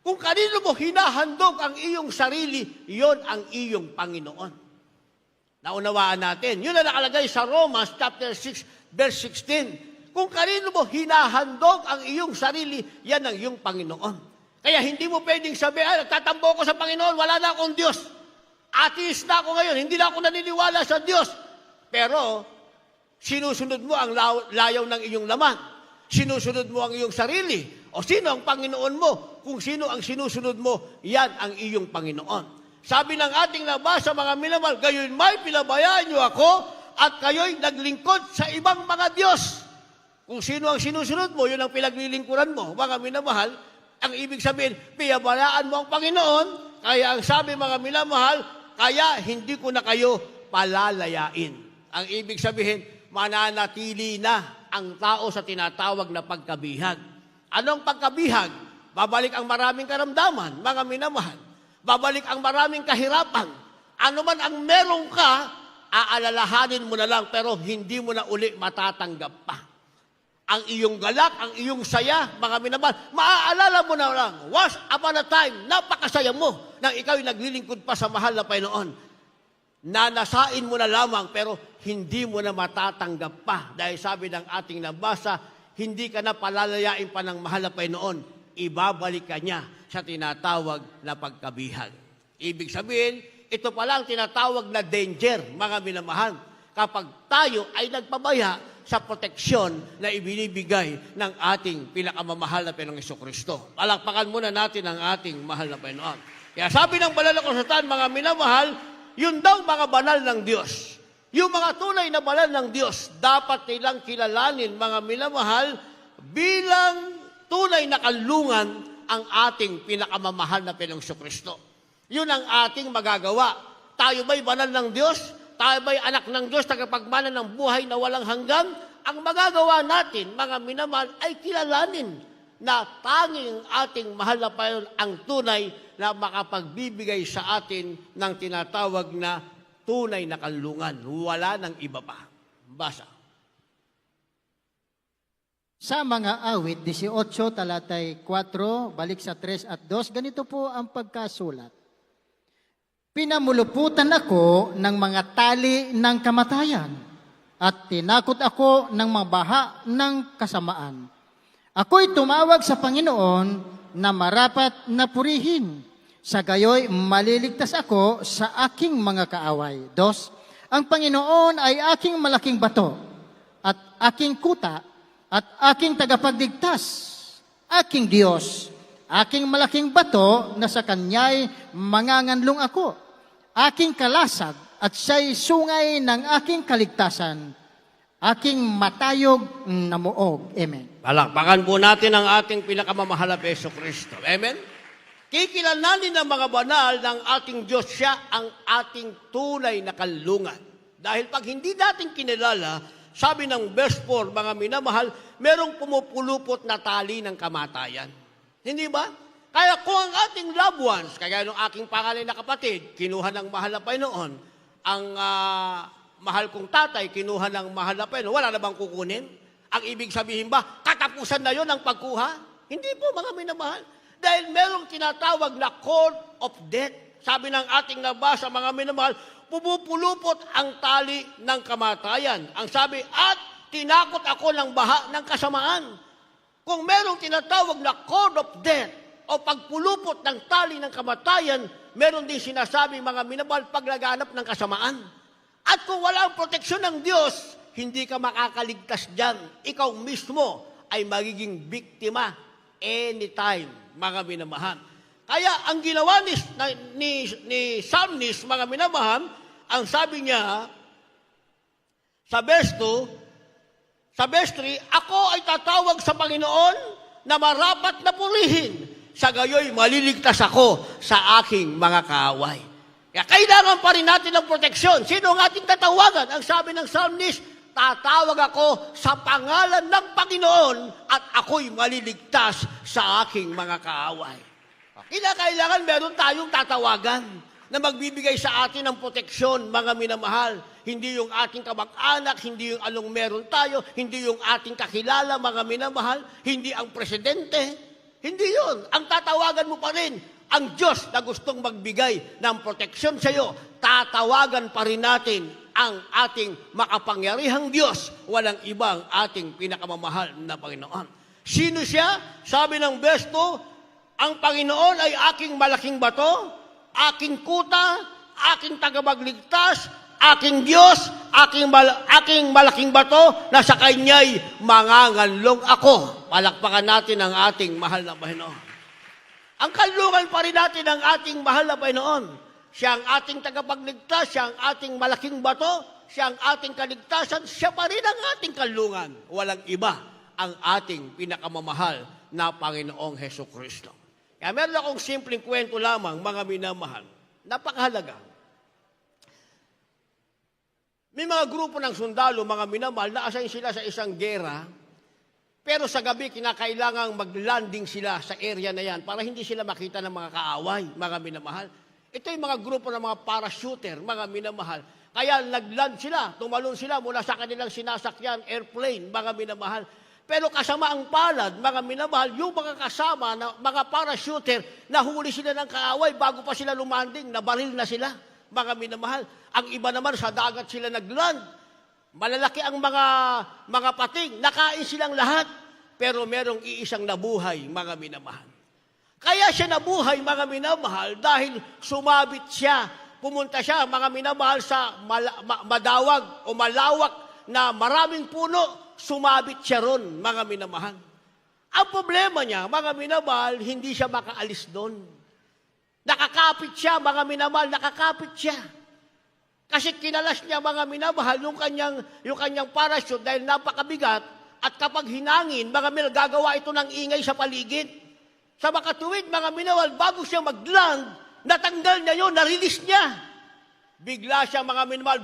[SPEAKER 1] Kung kanino mo hinahandog ang iyong sarili, yon ang iyong Panginoon. Naunawaan natin. Yun ang nakalagay sa Roma, chapter 6, verse 16. Kung kanino mo hinahandog ang iyong sarili, yan ang iyong Panginoon. Kaya hindi mo pwedeng sabihin, tatambo ko sa Panginoon, wala na akong Diyos. Atheist na ako ngayon, hindi na ako naniniwala sa Diyos. Pero, sinusunod mo ang layaw ng iyong laman. Sinusunod mo ang iyong sarili. O sino ang Panginoon mo? Kung sino ang sinusunod mo, yan ang iyong Panginoon. Sabi ng ating nabasa, mga minamahal, gayon may pinabayaan niyo ako at kayo'y naglingkod sa ibang mga Diyos. Kung sino ang sinusunod mo, yun ang pinaglilingkuran mo. Mga minamahal, ang ibig sabihin, piyabalaan mo ang Panginoon, kaya ang sabi mga minamahal, kaya hindi ko na kayo palalayain. Ang ibig sabihin, mananatili na ang tao sa tinatawag na pagkabihag. Anong pagkabihag? Babalik ang maraming karamdaman, mga minamahal. Babalik ang maraming kahirapan. Ano man ang meron ka, aalalahanin mo na lang, pero hindi mo na uli matatanggap pa. Ang iyong galak, ang iyong saya, mga minamahal, maaalala mo na lang, once upon a time, napakasaya mo nang ikaw'y naglilingkod pa sa mahal na Panginoon. Nanasain mo na lamang, pero hindi mo na matatanggap pa. Dahil sabi ng ating nabasa, hindi ka na palalayain pa ng mahal na Panginoon, ibabalik ka niya sa tinatawag na pagkabihag. Ibig sabihin, ito pala ang tinatawag na danger, mga minamahal, kapag tayo ay nagpabaya sa proteksyon na ibinibigay ng ating pinakamamahal na Panginoong Jesucristo. Palakpakan muna natin ang ating mahal na Panginoon. Kaya sabi ng banal na kasulatan, mga minamahal, yun daw mga banal ng Diyos. Yung mga tunay na banal ng Diyos, dapat nilang kilalanin, mga minamahal, bilang tunay na kanlungan ang ating pinakamamahal na Panginoong Jesucristo. Yun ang ating magagawa. Tayo ba'y banal ng Diyos? Tayo ba'y anak ng Diyos, tagapagmana ng buhay na walang hanggan? Ang magagawa natin, mga minamahal, ay kilalanin na tanging ating mahal na Panginoon ang tunay na makapagbibigay sa atin ng tinatawag na tunay na kanlungan. Wala nang iba pa. Basa.
[SPEAKER 2] Sa mga awit, 18, talatay 4, balik sa 3 at 2, ganito po ang pagkasulat. Pinamuluputan ako ng mga tali ng kamatayan at tinakot ako ng mga baha ng kasamaan. Ako'y tumawag sa Panginoon na marapat na purihin. Sa gayoy, maliligtas ako sa aking mga kaaway. 2, ang Panginoon ay aking malaking bato at aking kuta at aking tagapagligtas, aking Diyos, aking malaking bato na sa Kanya'y manganganlong ako. Aking kalasag at siya'y sungay ng aking kaligtasan, aking matayog na muog. Amen.
[SPEAKER 1] Palakpakan po natin ang ating pinakamamahal na Jesucristo. Amen? Kikilalanin ng mga banal ng ating Diyos, siya ang ating tunay na kanlungan. Dahil pag hindi natin kinilala, sabi ng verse 4, mga minamahal, merong pumupulupot na tali ng kamatayan. Hindi ba? Kaya kung ang ating loved ones, kaya nung aking panganay na kapatid, kinuha ng mahal na Panginoon, ang mahal kong tatay, kinuha ng mahal na Panginoon, wala na bang kukunin? Ang ibig sabihin ba, katapusan na yon ang pagkuha? Hindi po, mga minamahal. Dahil merong tinatawag na cord of death. Sabi ng ating nabasa, mga minamahal, pumupulupot ang tali ng kamatayan. Ang sabi, at tinakot ako ng baha ng kasamaan. Kung merong tinatawag na cord of death, o pagpulupot ng tali ng kamatayan, meron din sinasabi, mga minamahal, paglaganap ng kasamaan. At kung wala ang proteksyon ng Diyos, hindi ka makakaligtas dyan. Ikaw mismo ay magiging biktima anytime, mga minamahal. Kaya ang ginawa ni Psalmist, mga minamahal, ang sabi niya sa verse 2, sa verse 3, ako ay tatawag sa Panginoon na marapat na purihin. Sa gayoy, maliligtas ako sa aking mga kaaway. Kaya kailangan pa rin natin ng proteksyon. Sino ang ating tatawagan? Ang sabi ng Psalmist, tatawag ako sa pangalan ng Panginoon at ako'y maliligtas sa aking mga kaaway. Kailangan meron tayong tatawagan na magbibigay sa atin ng proteksyon, mga minamahal. Hindi yung ating kamag-anak, hindi yung anong meron tayo, hindi yung ating kakilala, mga minamahal, hindi ang presidente. Hindi yun. Ang tatawagan mo pa rin, ang Diyos na gustong magbigay ng proteksyon sa iyo, tatawagan pa rin natin ang ating makapangyarihang Diyos, walang ibang ating pinakamamahal na Panginoon. Sino siya? Sabi ng verse 2, ang Panginoon ay aking malaking bato, aking kuta, aking tagapagligtas, aking Diyos, aking malaking bato, na sa Kanya'y manganganlong ako. Palakpakan natin ang ating mahal na Panginoon. Ang kanlungan pa rin natin ang ating mahal na Panginoon. Siya ang ating tagapagligtas, siya ang ating malaking bato, siya ang ating kaligtasan, siya pa rin ang ating kanlungan. Walang iba. ang ating pinakamamahal na Panginoong Hesus Kristo. Kaya meron akong simpleng kwento lamang, mga minamahal. Napakahalaga. May mga grupo ng sundalo, mga minamahal, na-assign sila sa isang gera, pero sa gabi, kinakailangang mag-landing sila sa area na yan para hindi sila makita ng mga kaaway, mga minamahal. Ito yung mga grupo ng mga parachuter, mga minamahal. Kaya nag-land sila, tumalon sila mula sa kanilang sinasakyan, airplane, mga minamahal. Pero kasama ang palad, mga minamahal, yung mga kasama, na, mga parachuter, nahuli sila ng kaaway bago pa sila lumanding, nabaril na sila, mga minamahal. Ang iba naman sa dagat sila nag-land. Malalaki ang mga pating, nakain silang lahat. Pero merong iisang nabuhay, mga minamahal. Kaya siya nabuhay, mga minamahal, dahil sumabit siya. Pumunta siya, mga minamahal, sa madawag o malawak na maraming puno, sumabit siya ron, mga minamahal. Ang problema niya, mga minamahal, hindi siya makaalis doon. Nakakapit siya, mga minamahal, nakakapit siya. Kasi kinalas niya, mga minamahal, yung kanyang parachute dahil napakabigat, at kapag hinangin, mga minamahal, gagawa ito ng ingay sa paligid. Sa makatuwid, mga minamahal, bago siya mag-land, natanggal niya yun, na-release niya. Bigla siya, mga minamahal,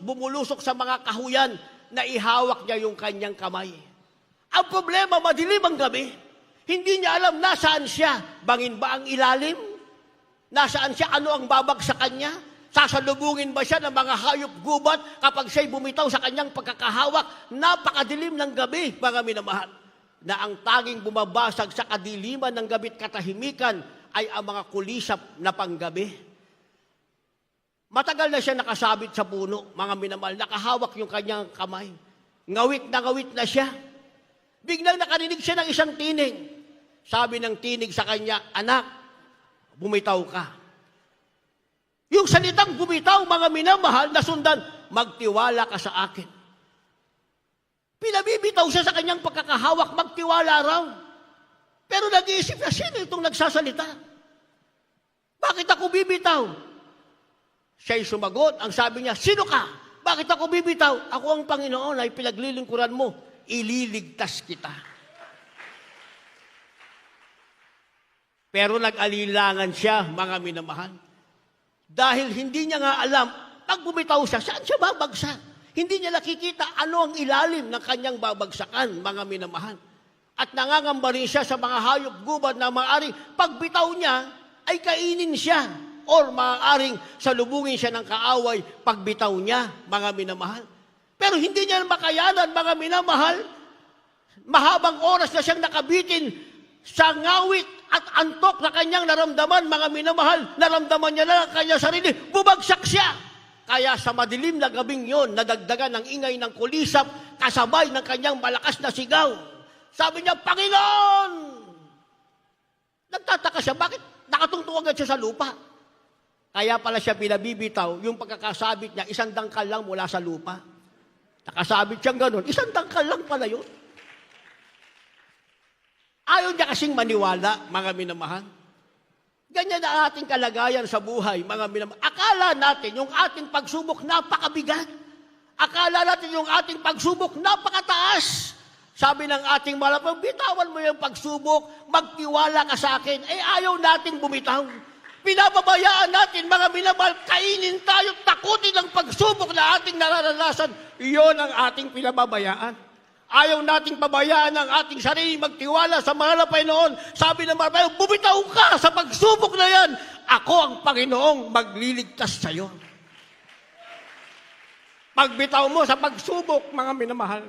[SPEAKER 1] bumulusok sa mga kahuyan na ihawak niya yung kanyang kamay. Ang problema, madilim ang gabi. Hindi niya alam nasaan siya. Bangin ba ang ilalim? Nasaan siya? Ano ang babagsakan niya? Sasalubungin ba siya ng mga hayop gubat kapag siya'y bumitaw sa kanyang pagkakahawak? Napakadilim ng gabi, mga minamahal, na ang tanging bumabasag sa kadiliman ng gabi't katahimikan ay ang mga kulisap na panggabi. Matagal na siya nakasabit sa puno, mga minamahal, nakahawak yung kanyang kamay. Ngawit na siya. Biglang nakarinig siya ng isang tinig. Sabi ng tinig sa kanya, "Anak, bumitaw ka." Yung salitang bumitaw, mga minamahal, na sundan, "Magtiwala ka sa akin." Pinabibitaw siya sa kanyang pagkakahawak, magtiwala raw. Pero nag-iisip na, sino itong nagsasalita? Bakit ako bibitaw? Siya'y sumagot, ang sabi niya, "Sino ka? Bakit ako bibitaw? Ako ang Panginoon ay pinaglilingkuran mo. Ililigtas kita." Pero nag-alilangan siya, mga minamahal. Dahil hindi niya nga alam, pag bumitaw siya, saan siya babagsak? Hindi niya nakikita ano ang ilalim ng kanyang babagsakan, mga minamahal. At nangangamba rin siya sa mga hayop gubad na maaaring pagbitaw niya ay kainin siya or maaaring salubungin siya ng kaaway pagbitaw niya, mga minamahal. Pero hindi niya makayanan, mga minamahal. Mahabang oras na siyang nakabitin sa ngawit at antok na kanyang naramdaman, mga minamahal. Naramdaman niya na ang kanyang sarili. Bumagsak siya. Kaya sa madilim na gabing yon, nadagdagan ng ingay ng kulisap, kasabay ng kanyang malakas na sigaw. Sabi niya, "Panginoon!" Nagtataka siya, bakit nakatungtong agad siya sa lupa? Kaya pala siya pinabibitaw, yung pagkakasabit niya, isang dangkal lang mula sa lupa. Nakasabit siyang ganun, isang dangkal lang pala yun. Ayaw niya kasing maniwala, mga minamahal. Ganyan ang ating kalagayan sa buhay, mga minamahal. Akala natin yung ating pagsubok napakabigat. Akala natin yung ating pagsubok napakataas. Sabi ng ating malapang, bitawan mo yung pagsubok, magtiwala ka sa akin. Ayaw nating bumitaw. Pinababayaan natin, mga minamahal, kainin tayo, takutin ang pagsubok na ating nararanasan. Iyon ang ating pinababayaan. Ayaw nating pabayaan ang ating sarili, magtiwala sa mahal na Panginoon. Sabi ng mga bumitaw ka sa pagsubok na yan. Ako ang Panginoong magliligtas sa iyo. Pagbitaw mo sa pagsubok, mga minamahal.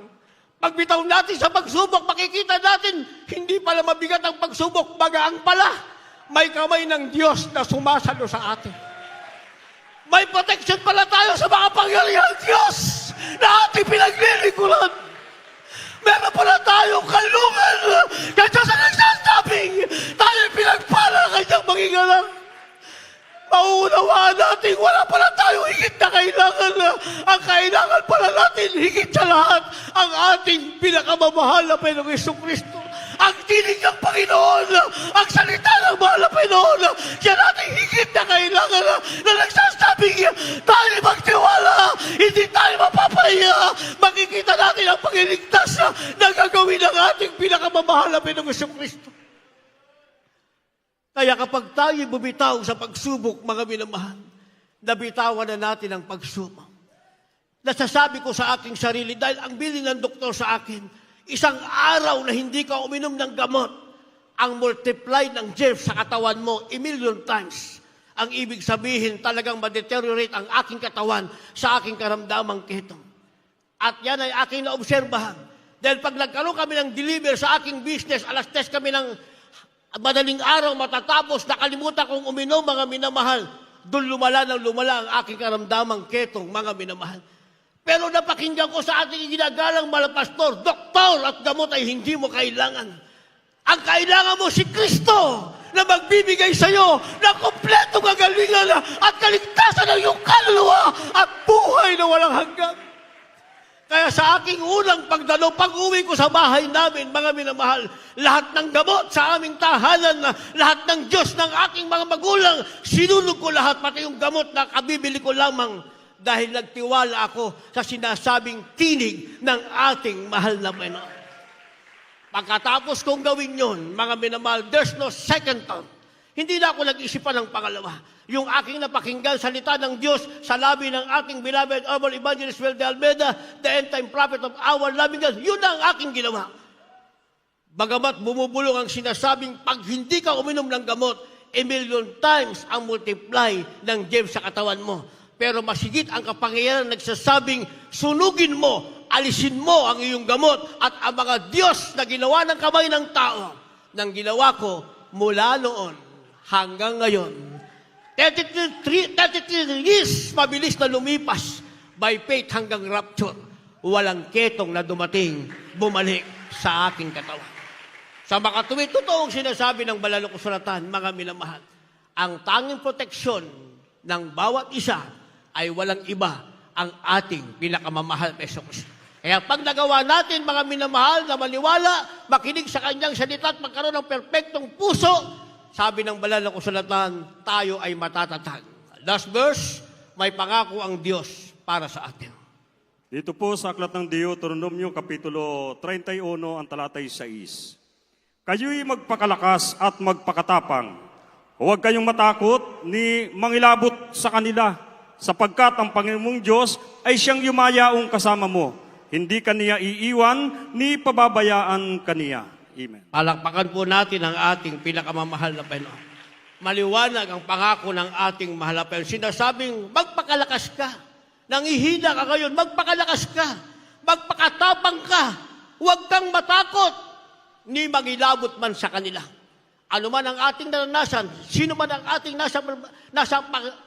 [SPEAKER 1] Pagbitaw natin sa pagsubok, makikita natin, hindi pala mabigat ang pagsubok, bagaang pala. May kamay ng Diyos na sumasalo sa atin. May protection pala tayo sa mga pangyarihan ng Diyos na ating pinaglilingkuran. Meron pala tayong kalungan kaya sa nagsasabing tayo'y pinagpala kanyang mangingalang. Mauunawaan natin, wala pala tayong higit na kailangan. Ang kailangan pala natin, higit sa lahat, ang ating pinakamamahal na Panginoong Jesucristo. Ang tinig ng Panginoon, ang salita ng mahal na Panginoon, siya natin higit na kailangan na nagsasabing tayo magtiwala, hindi tayo mapapahiya. Makikita natin ang pagliligtas na gagawin ang ating pinakamamahal na Panginoong Kristo. Kaya kapag tayo bumitaw sa pagsubok, mga minamahal, nabitawan na natin ang pagsubok. Nasasabi ko sa aking sarili, dahil ang bilin ng doktor sa akin, isang araw na hindi ka uminom ng gamot, ang multiply ng germs sa katawan mo, 1,000,000 times. Ang ibig sabihin, talagang ma-deteriorate ang aking katawan sa aking karamdamang ketong. At yan ay aking naobserbahan. Dahil pag nagkaroon kami ng deliver sa aking business, alas 10 kami ng madaling araw matatapos, nakalimutan kong uminom, mga minamahal. Doon lumala ang aking karamdamang ketong, mga minamahal. Pero napakinggan ko sa ating ginagalang malapastor, doktor at gamot ay hindi mo kailangan. Ang kailangan mo si Kristo na magbibigay sa iyo ng kompletong kagalingan at kaligtasan ng iyong kaluluwa at buhay na walang hanggan. Kaya sa aking unang pagdalo, pag-uwi ko sa bahay namin, mga minamahal, lahat ng gamot sa aming tahanan, lahat ng Diyos ng aking mga magulang, sinulog ko lahat, pati yung gamot na kabibili ko lamang dahil nagtiwala ako sa sinasabing tinig ng ating mahal na Panginoon. Pagkatapos kong gawin yon, mga minamahal, there's no second thought. Hindi na ako nag-isipan ng pangalawa. Yung aking napakinggan salita ng Diyos sa labi ng ating beloved Honorable Evangelist Well de Almeida, the end-time prophet of our loving God, yun ang aking ginawa. Bagamat bumubulong ang sinasabing pag hindi ka uminom ng gamot, 1,000,000 times ang multiply ng germs sa katawan mo. Pero masigit ang kapangyarihan nagsasabing, sunugin mo, alisin mo ang iyong gamot at ang mga Diyos na ginawa ng kamay ng tao, nang ginawa ko mula noon hanggang ngayon. 33 years, mabilis na lumipas, by faith hanggang rapture, walang ketong na dumating, bumalik sa aking katawan. Sa makatuwid, totoong sinasabi ng banal na kasulatan, mga minamahal, ang tanging proteksyon ng bawat isa ay walang iba ang ating pinakamamahal na Jesus. Kaya pag nagawa natin, mga minamahal, na maniwala, makinig sa kanyang salita at magkaroon ng perpektong puso, sabi ng banal na kasulatan, tayo ay matatatag. Last verse, may pangako ang Diyos para sa atin.
[SPEAKER 4] Dito po sa aklat ng Deuteronomio, Kapitulo 31, ang talatay 6. Kayo'y magpakalakas at magpakatapang. Huwag kayong matakot ni mangilabot sa kanila, sapagkat ang Panginoong Diyos ay siyang yumayaong kasama mo. Hindi kaniya iiwan, ni pababayaan kaniya. Amen.
[SPEAKER 1] Palakpakan po natin ang ating pinakamamahal na Panginoon. Maliwanag ang pangako ng ating mahal na Panginoon. Sinasabing, magpakalakas ka. Nangihina ka ngayon, magpakalakas ka. Magpakatapang ka. Huwag kang matakot, ni magilabot man sa kanila. Ano man ang ating naranasan, sino man ang ating nasa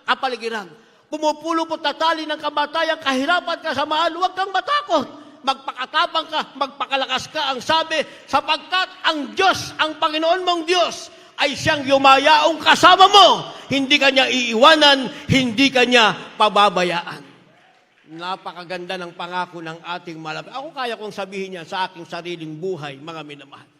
[SPEAKER 1] kapaligiran, pumupulupot na tali ng kamatayan, kahirapan, kasamaan, huwag kang matakot. Magpakatapang ka, magpakalakas ka, ang sabi, sapagkat ang Diyos, ang Panginoon mong Diyos, ay siyang yumayaong kasama mo. Hindi kanya iiwanan, hindi kanya pababayaan. Napakaganda ng pangako ng ating malapit. Ako kaya kong sabihin yan sa aking sariling buhay, mga minamahal.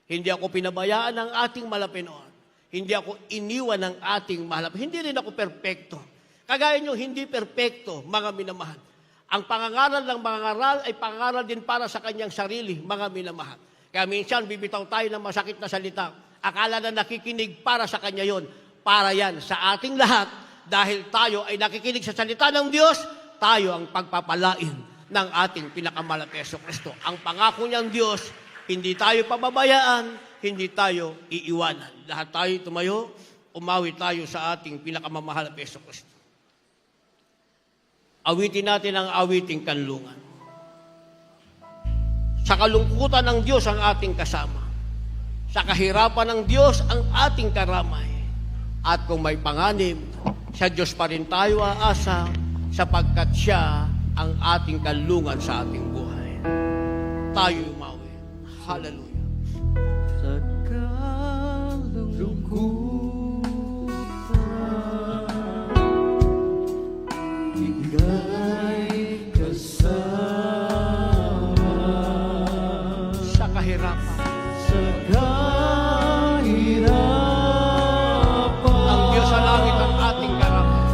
[SPEAKER 1] Hindi ako pinabayaan ng ating malapinoon. Hindi ako iniwan ng ating malapit. Hindi rin ako perpekto. Kagaya nyo, hindi perpekto, mga minamahal. Ang pangangaral ng mga ngaral ay pangangaral din para sa kanyang sarili, mga minamahal. Kaya minsan, bibitaw tayo ng masakit na salita. Akala na nakikinig para sa kanya yon. Para yan sa ating lahat, dahil tayo ay nakikinig sa salita ng Diyos, tayo ang pagpapalain ng ating pinakamahal na Hesus Kristo. Ang pangako niyang Diyos, hindi tayo pababayaan, hindi tayo iiwanan. Lahat tayo tumayo, umawi tayo sa ating pinakamamahal na Hesus Kristo. Awitin natin ang awiting kanlungan. Sa kalungkutan ng Diyos ang ating kasama. Sa kahirapan ng Diyos ang ating karamay. At kung may panganib, sa Diyos pa rin tayo aasa, sapagkat siya ang ating kanlungan sa ating buhay. Tayo umawi. Hallelujah.
[SPEAKER 5] Sa kalungkutan, ika'y kasama.
[SPEAKER 1] Sa kahirapan,
[SPEAKER 5] Sa kahirapan,
[SPEAKER 1] ang Diyos sa langit ang ating karamay.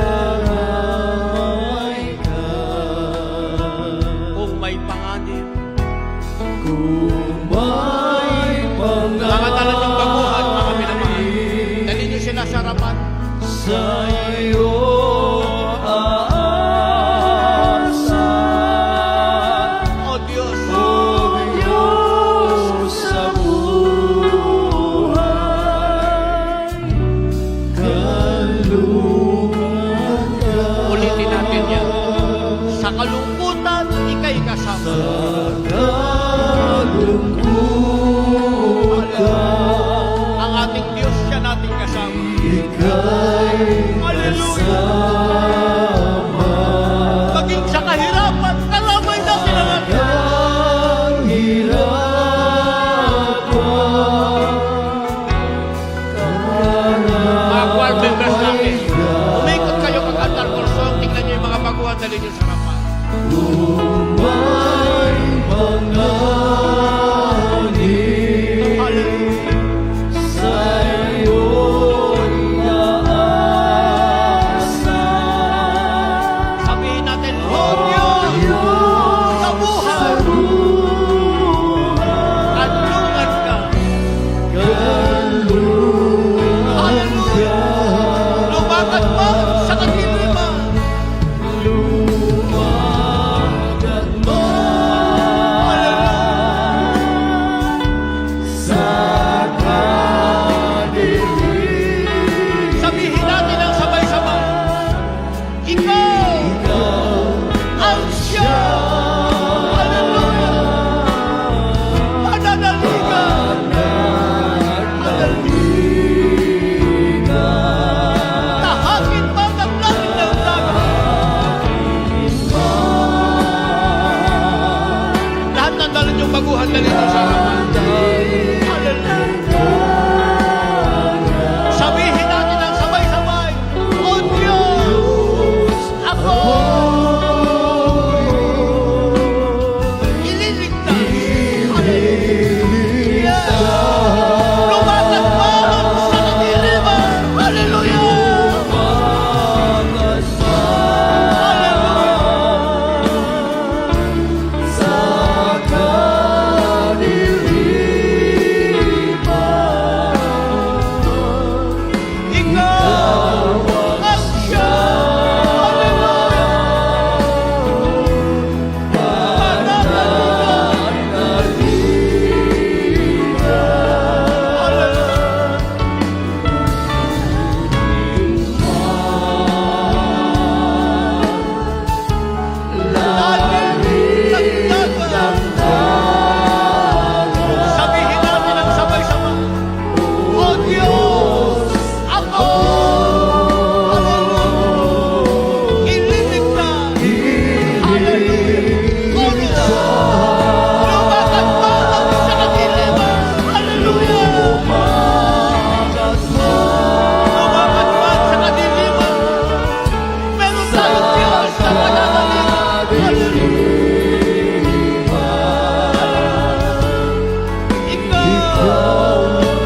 [SPEAKER 5] karamay ka.
[SPEAKER 1] Kung may panganib, dalhin niyo sa harapan.
[SPEAKER 5] May panganib
[SPEAKER 1] Hallelujah.
[SPEAKER 5] sa iyong naasa.
[SPEAKER 1] Sabihin natin, oh Diyos, sa buhay, kanlungan ka. Hallelujah. Lumakat mo sa kadiliman. Sabihin natin ang sabay-sabay. Ikaw ang siyang, hallelujah, pananaligan. Tahakin man ang langit ng dagat. Lahat ng dalhin yung baguhan, dalhin yung sa harapan. Hallelujah. Sabihin natin ang sabay-sabay, O Diyos, ako ililigtas. Hallelujah. Lumakas pa sa kadiliman. Hallelujah. Ikaw ang siyang, hallelujah, sabihin natin ang sabay-sabay, O Diyos, ako, hallelujah, ililigtas. Hallelujah. O Diyos, lumakas pa sa kadiliman. Hallelujah. Lumakas pa sa kadiliman. Meron tayong Diyos na pananaligan. Hallelujah. Ikaw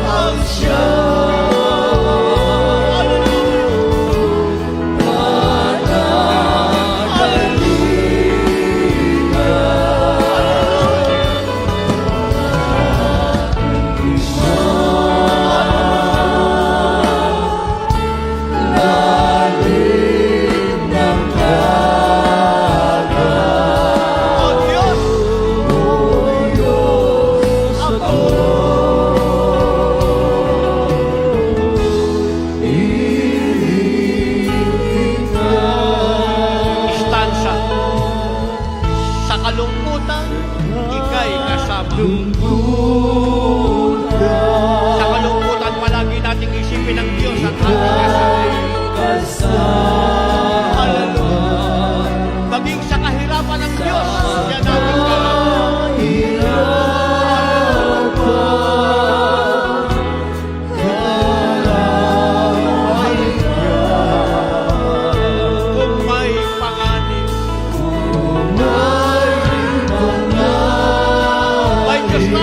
[SPEAKER 1] ang siyang, O Diyos, ako istansa. Sa kalungkutan, ika'y kasama. Sa kalungkutan, palagi nating isipin ang Diyos at ating kasama. Hallelujah. Maging sa kahirapan ng Diyos, yan ating kasama. Kung may panganib, may Diyos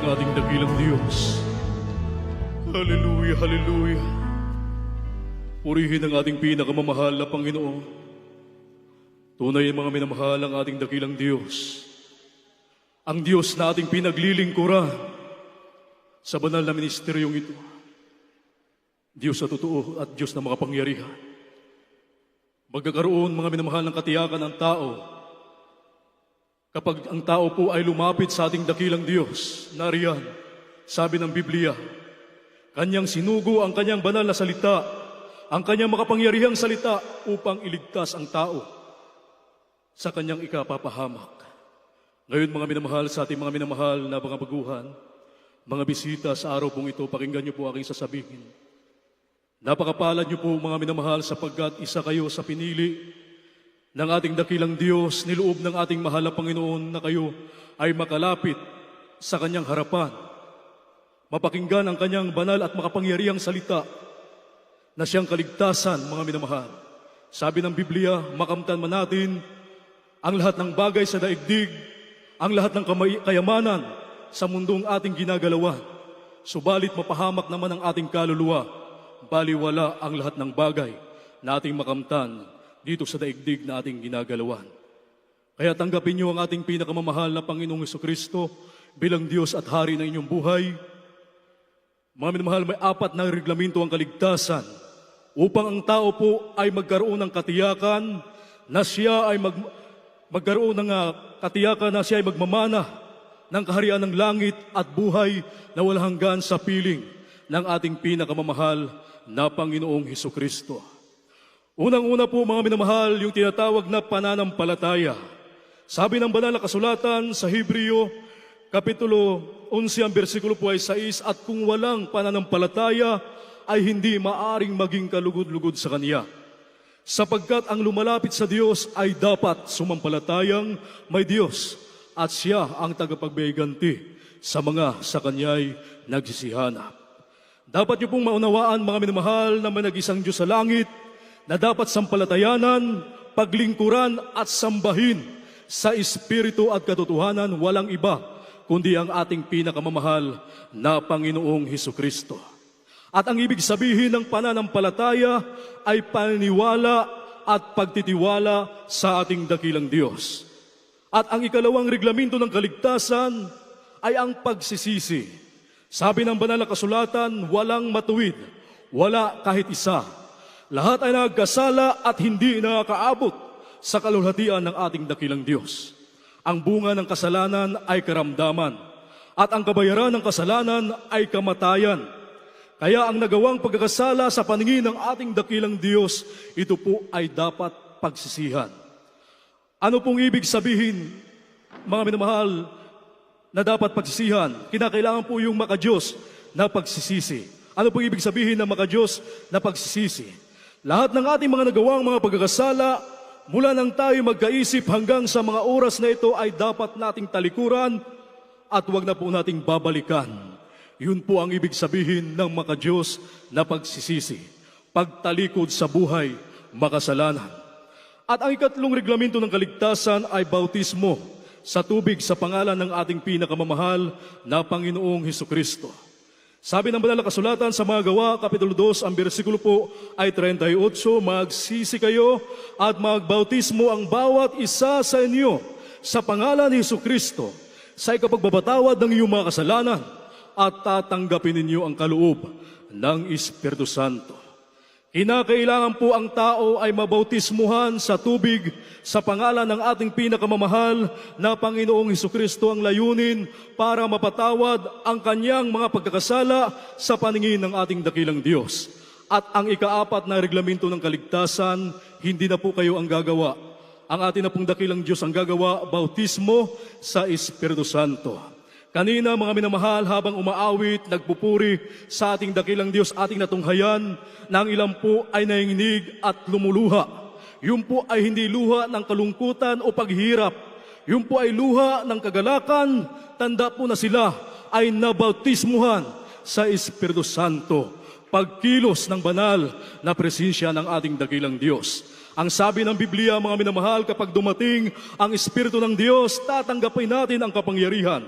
[SPEAKER 3] ating dakilang Diyos. Hallelujah, hallelujah. Purihin ang ating pinakamamahal na Panginoon. Tunay mga minamahal ang ating dakilang Diyos. Ang Diyos na ating pinaglilingkuran sa banal na ministeryong ito. Diyos na totoo at Diyos na makapangyarihan. Magkakaroon mga minamahal ng katiyakan ng tao kapag ang tao po ay lumapit sa ating dakilang Diyos. Nariyan, sabi ng Biblia, Kanyang sinugo ang Kanyang banal na salita, ang Kanyang makapangyarihang salita upang iligtas ang tao sa Kanyang ikapapahamak. Ngayon mga minamahal sa ating mga minamahal na mga baguhan, mga bisita sa araw pong ito, pakinggan niyo po aking sasabihin. Napakapalad niyo po mga minamahal sapagkat isa kayo sa pinili ng ating dakilang Diyos, niloob ng ating mahal na Panginoon na kayo ay makalapit sa Kanyang harapan, mapakinggan ang Kanyang banal at makapangyarihang salita na siyang kaligtasan, mga minamahal. Sabi ng Biblia, makamtan man natin ang lahat ng bagay sa daigdig, ang lahat ng kayamanan sa mundong ating ginagalawan. Subalit mapahamak naman ang ating kaluluwa, baliwala ang lahat ng bagay na ating makamtan dito sa daigdig na ating ginagalawan. Kaya tanggapin niyo ang ating pinakamamahal na Panginoong Hesukristo bilang Diyos at Hari ng inyong buhay. Mga minamahal, may 4 na reglamento ang kaligtasan upang ang tao po ay magkaroon ng katiyakan na siya ay magkaroon ng katiyakan na siya ay magmamana ng kaharian ng langit at buhay na walang hanggan sa piling ng ating pinakamamahal na Panginoong Hesukristo. Unang-una po mga minamahal, yung tinatawag na pananampalataya. Sabi ng banal na kasulatan sa Hebreo, Kapitulo 11, ang bersikulo po ay 6, at kung walang pananampalataya ay hindi maaring maging kalugod-lugod sa Kanya. Sapagkat ang lumalapit sa Diyos ay dapat sumampalatayang may Diyos at Siya ang tagapagbiganti sa mga sa Kanya'y nagsisihanap. Dapat niyo pong maunawaan mga minamahal na may nag-isang Diyos sa langit na dapat sampalatayanan, paglingkuran at sambahin sa espiritu at katotohanan, walang iba kundi ang ating pinakamamahal na Panginoong Hesukristo. At ang ibig sabihin ng pananampalataya ay paniniwala at pagtitiwala sa ating dakilang Diyos. At ang ikalawang reglamento ng kaligtasan ay ang pagsisisi. Sabi ng banal na kasulatan, walang matuwid, wala kahit isa. Lahat ay nagkasala at hindi nakakaabot sa kalulhatian ng ating dakilang Diyos. Ang bunga ng kasalanan ay karamdaman, at ang kabayaran ng kasalanan ay kamatayan. Kaya ang nagawang pagkakasala sa paningin ng ating dakilang Diyos, ito po ay dapat pagsisihan. Ano pong ibig sabihin, mga minamahal, na dapat pagsisihan? Kinakailangan po yung makadiyos na pagsisisi. Ano pong ibig sabihin ng makadiyos na pagsisisi? Lahat ng ating mga nagawang mga pagkakasala, mula nang tayo magkaisip hanggang sa mga oras na ito ay dapat nating talikuran at huwag na po nating babalikan. Yun po ang ibig sabihin ng makadiyos na pagsisisi. Pagtalikod sa buhay, makasalanan. At ang ikatlong reglamento ng kaligtasan ay bautismo sa tubig sa pangalan ng ating pinakamamahal na Panginoong Hesukristo. Sabi ng banal na kasulatan sa mga Gawa, Kapitulo 2, ang bersikulo po ay 38, magsisi kayo at magbautismo ang bawat isa sa inyo sa pangalan ni Hesukristo sa ikapagbabatawad ng iyong mga kasalanan at tatanggapin ninyo ang kaloob ng Espiritu Santo. Kinakailangan po ang tao ay mabautismuhan sa tubig sa pangalan ng ating pinakamamahal na Panginoong Hesukristo, ang layunin para mapatawad ang kanyang mga pagkakasala sa paningin ng ating dakilang Diyos. At ang ika-4 na reglamento ng kaligtasan, hindi na po kayo ang gagawa. Ang ating na pong dakilang Diyos ang gagawa, bautismo sa Espiritu Santo. Kanina mga minamahal, habang umaawit, nagpupuri sa ating dakilang Diyos, ating natunghayan, na ang ilan po ay nanginginig at lumuluha. Yun po ay hindi luha ng kalungkutan o paghihirap. Yun po ay luha ng kagalakan. Tanda po na sila ay nabautismuhan sa Espiritu Santo. Pagkilos ng banal na presensya ng ating dakilang Diyos. Ang sabi ng Biblia, mga minamahal, kapag dumating ang Espiritu ng Diyos, tatanggapin natin ang kapangyarihan.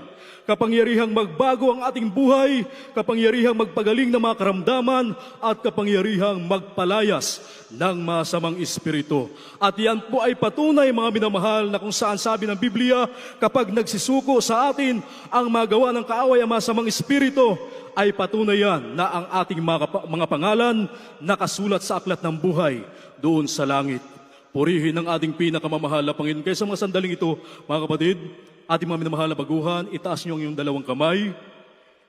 [SPEAKER 3] kapangyarihang magbago ang ating buhay, kapangyarihang magpagaling ng mga karamdaman, at kapangyarihang magpalayas ng masamang espiritu. At yan po ay patunay, mga minamahal, na kung saan sabi ng Biblia, kapag nagsisuko sa atin ang magawa ng kaaway ang masamang espiritu, ay patunay yan na ang ating mga pangalan nakasulat sa aklat ng buhay doon sa langit. Purihin ang ating pinakamamahal na Panginoon. Kaya sa mga sandaling ito, mga kapatid, ating mga minamahal na baguhan, itaas niyo ang inyong dalawang kamay,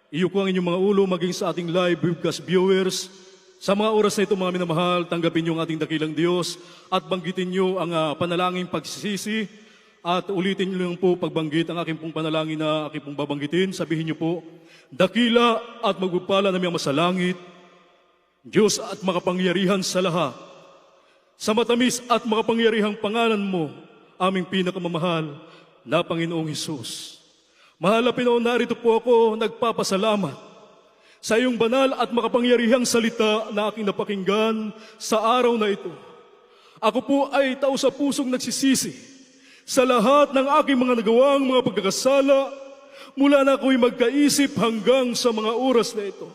[SPEAKER 3] iyuko ang inyong mga ulo, maging sa ating live webcast viewers. Sa mga oras na ito, mga minamahal, tanggapin niyo ang ating dakilang Diyos at banggitin niyo ang panalangin pagsisisi at ulitin niyo lang po pagbanggit ang aking pong panalangin na aking pong babanggitin. Sabihin niyo po, dakila at magpapala namin ang masalangit, Diyos at makapangyarihan sa lahat, sa matamis at makapangyarihang pangalan mo, aming pinakamamahal na Panginoong Hesus. Mahal na Panginoon, narito po ako nagpapasalamat sa iyong banal at makapangyarihang salita na aking napakinggan sa araw na ito. Ako po ay tao sa pusong nagsisisi sa lahat ng aking mga nagawang mga pagkakasala mula na ako'y magkaisip hanggang sa mga oras na ito.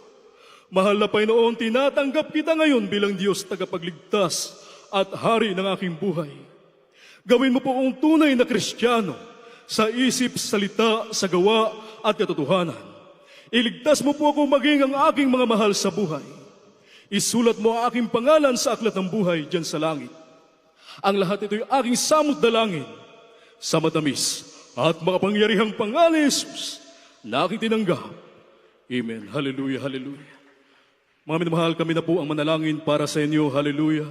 [SPEAKER 3] Mahal na Panginoon, tinatanggap kita ngayon bilang Diyos tagapagligtas at hari ng aking buhay. Gawin mo po akong tunay na Kristiyano sa isip, salita, sa gawa at katotohanan. Iligtas mo po ako maging ang aking mga mahal sa buhay. Isulat mo ang aking pangalan sa aklat ng buhay dyan sa langit. Ang lahat ito'y aking samot dalangin sa matamis at makapangyarihang pangalan ni Jesus na aking tinanggap. Amen. Hallelujah, hallelujah. Mga minamahal, kami na po ang manalangin para sa inyo. Hallelujah.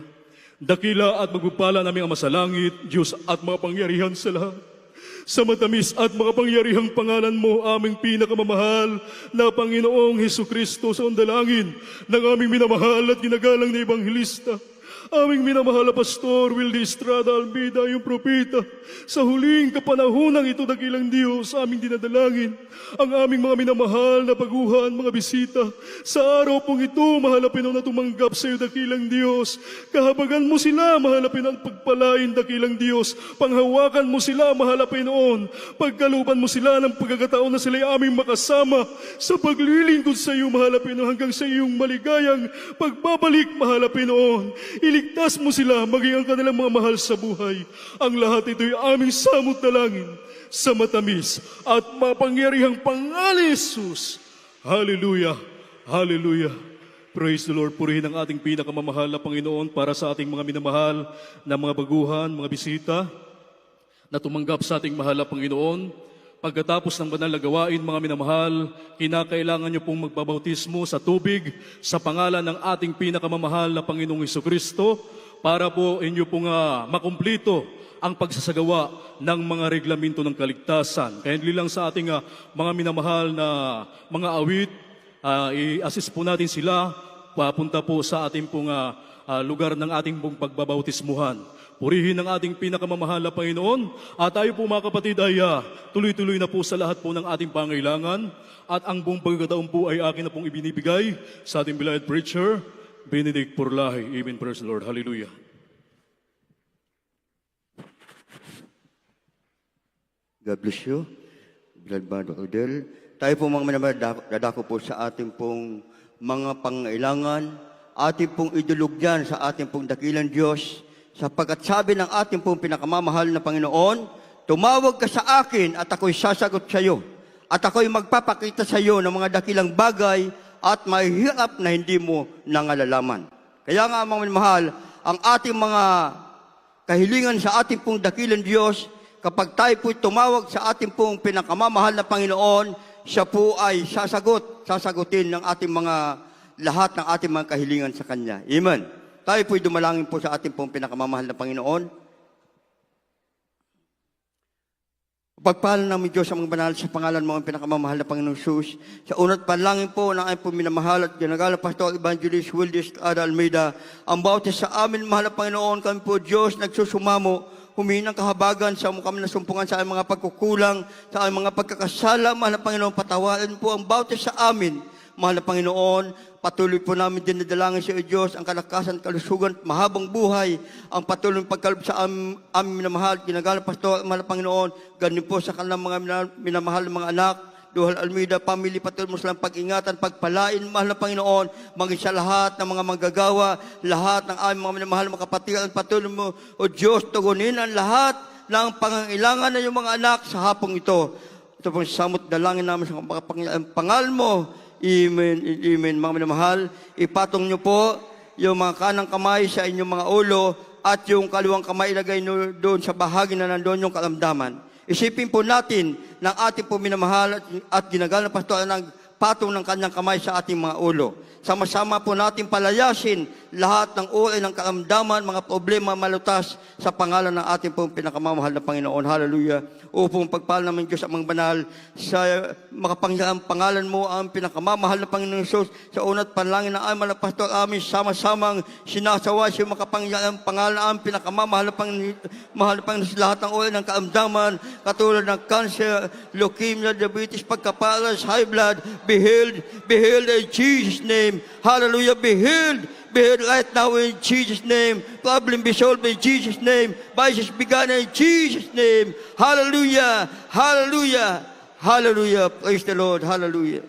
[SPEAKER 3] Dakila at magpapala namin ang masalangit, Diyos at makapangyarihan sa lahat. Sa matamis at makapangyarihang pangalan mo, aming pinakamamahal na Panginoong Hesukristo, sa ondalangin ng aming minamahal at ginagalang na Ebanghelista, aming minamahal na Pastor Wildy Estrada Almeida, yung propeta, sa huling kapanahonang ito, dakilang Diyos, aming dinadalangin ang aming mga minamahal na baguhan, mga bisita. Sa araw pong ito, mahal na Panginoon, na tumanggap sa iyo, dakilang Diyos. Kahabagan mo sila, mahal na Panginoon, pagpalain, dakilang Diyos. Panghawakan mo sila, mahal na Panginoon. Pagkaluban mo sila ng pagkakataon na sila aming makasama sa paglilingkod sa iyo, mahal na Panginoon, hanggang sa iyong maligayang pagbabalik, mahal na Panginoon. Iligtas mo sila, maging ang kanilang mga mahal sa buhay. Ang lahat ito'y aming samot dalangin sa matamis at mapangyarihang pangalan ni Jesus. Hallelujah, hallelujah. Praise the Lord. Purihin ang ating pinakamamahal na Panginoon para sa ating mga minamahal na mga baguhan, mga bisita na tumanggap sa ating mahal na Panginoon. Pagkatapos ng banal na gawain, mga minamahal, kinakailangan niyo pong magbabautismo sa tubig sa pangalan ng ating pinakamamahal na Panginoong Hesukristo para po inyo pong makumplito ang pagsasagawa ng mga reglamento ng kaligtasan. Kaya hindi lang sa ating mga minamahal na mga awit, i-assist po natin sila papunta po sa ating pong lugar ng ating pong pagbabautismuhan. Purihin ang ating pinakamamahal na Panginoon at tayo po mga kapatid ay tuloy-tuloy na po sa lahat po ng ating pangailangan at ang buong pagkakataon po ay akin na pong ibinibigay sa ating beloved preacher, Benedict Porlahe. Amen. Praise the Lord. Hallelujah.
[SPEAKER 6] God bless you, beloved Brother Odell. Tayo po mga minamahal, dadako po sa ating pong mga pangailangan, ating pong idulugyan sa ating pong dakilang Diyos, sapagkat sabi ng ating pong pinakamamahal na Panginoon, tumawag ka sa akin at ako'y sasagot sa iyo, at ako'y magpapakita sa iyo ng mga dakilang bagay at mahihirap na hindi mo nangalalaman. Kaya nga mga minamahal, ang ating mga kahilingan sa ating pong dakilang Diyos, kapag tayo po'y tumawag sa ating pong pinakamamahal na Panginoon, siya po ay sasagutin ng ating mga lahat ng ating mga kahilingan sa Kanya. Amen. Tayo po'y dumalangin po sa ating pong pinakamamahal na Panginoon. Pagpahalan namin Diyos ang mga banal sa pangalan mo ang pinakamamahal na Panginoon Jesus. Sa unat panalangin po ng ating pong minamahal at ginagalang Pastor Evangelist Wildy Estrada Almeida, ang bawat sa amin, mahal na Panginoon, kami po Diyos nagsusumamo, humingi ng kahabagan sa kami nasumpungan sa aming mga pagkukulang, sa aming mga pagkakasala, mahal na Panginoon, patawarin po ang bawat sa amin, mahal na Panginoon. Patuloy po namin dinadalangin sa iyo, Diyos, ang kalakasan, kalusugan, mahabang buhay, ang patuloy pagkaloob sa aming minamahal, ginagalang Pastor, mahal na Panginoon, ganun po sa kanilang mga minamahal ng mga anak, Duhal Almeida family, patuloy mo silang pag-ingatan, pagpalain, mahal na Panginoon, maging sa lahat ng mga manggagawa, lahat ng aming mga minamahal na kapatid, patuloy mo, O Diyos, tugunin ang lahat ng pangangailangan ng iyong mga anak sa hapong ito. Ito pong samot dalangin namin sa pangal mo. Amen, amen. Mga minamahal, ipatong niyo po yung mga kanang kamay sa inyong mga ulo at yung kaliwang kamay ilagay nyo doon sa bahagi na nandoon yung karamdaman. Isipin po natin ng ating po minamahal at ginagal na pastor ng patong ng kanyang kamay sa ating mga ulo. Sama-sama po natin palayasin lahat ng uri ng karamdaman, mga problema, malutas sa pangalan ng ating pong pinakamamahal na Panginoon. Hallelujah. Upang pagpala namin Diyos ang mga banal sa makapangyarihang pangalan mo ang pinakamamahal na Panginoon Jesus. Sa una't panalangin ng aming mga pastor amin, sama-samang sinasawa sa makapangyarihang pangalan ang pinakamamahal na Panginoon sa lahat ng uri ng karamdaman, katulad ng cancer, leukemia, diabetes, pagkaparas, high blood, be healed in Jesus' name. Hallelujah, be healed right now in Jesus' name. Problem be solved in Jesus' name. Vices begun in Jesus' name. Hallelujah, hallelujah, hallelujah. Praise the Lord, hallelujah.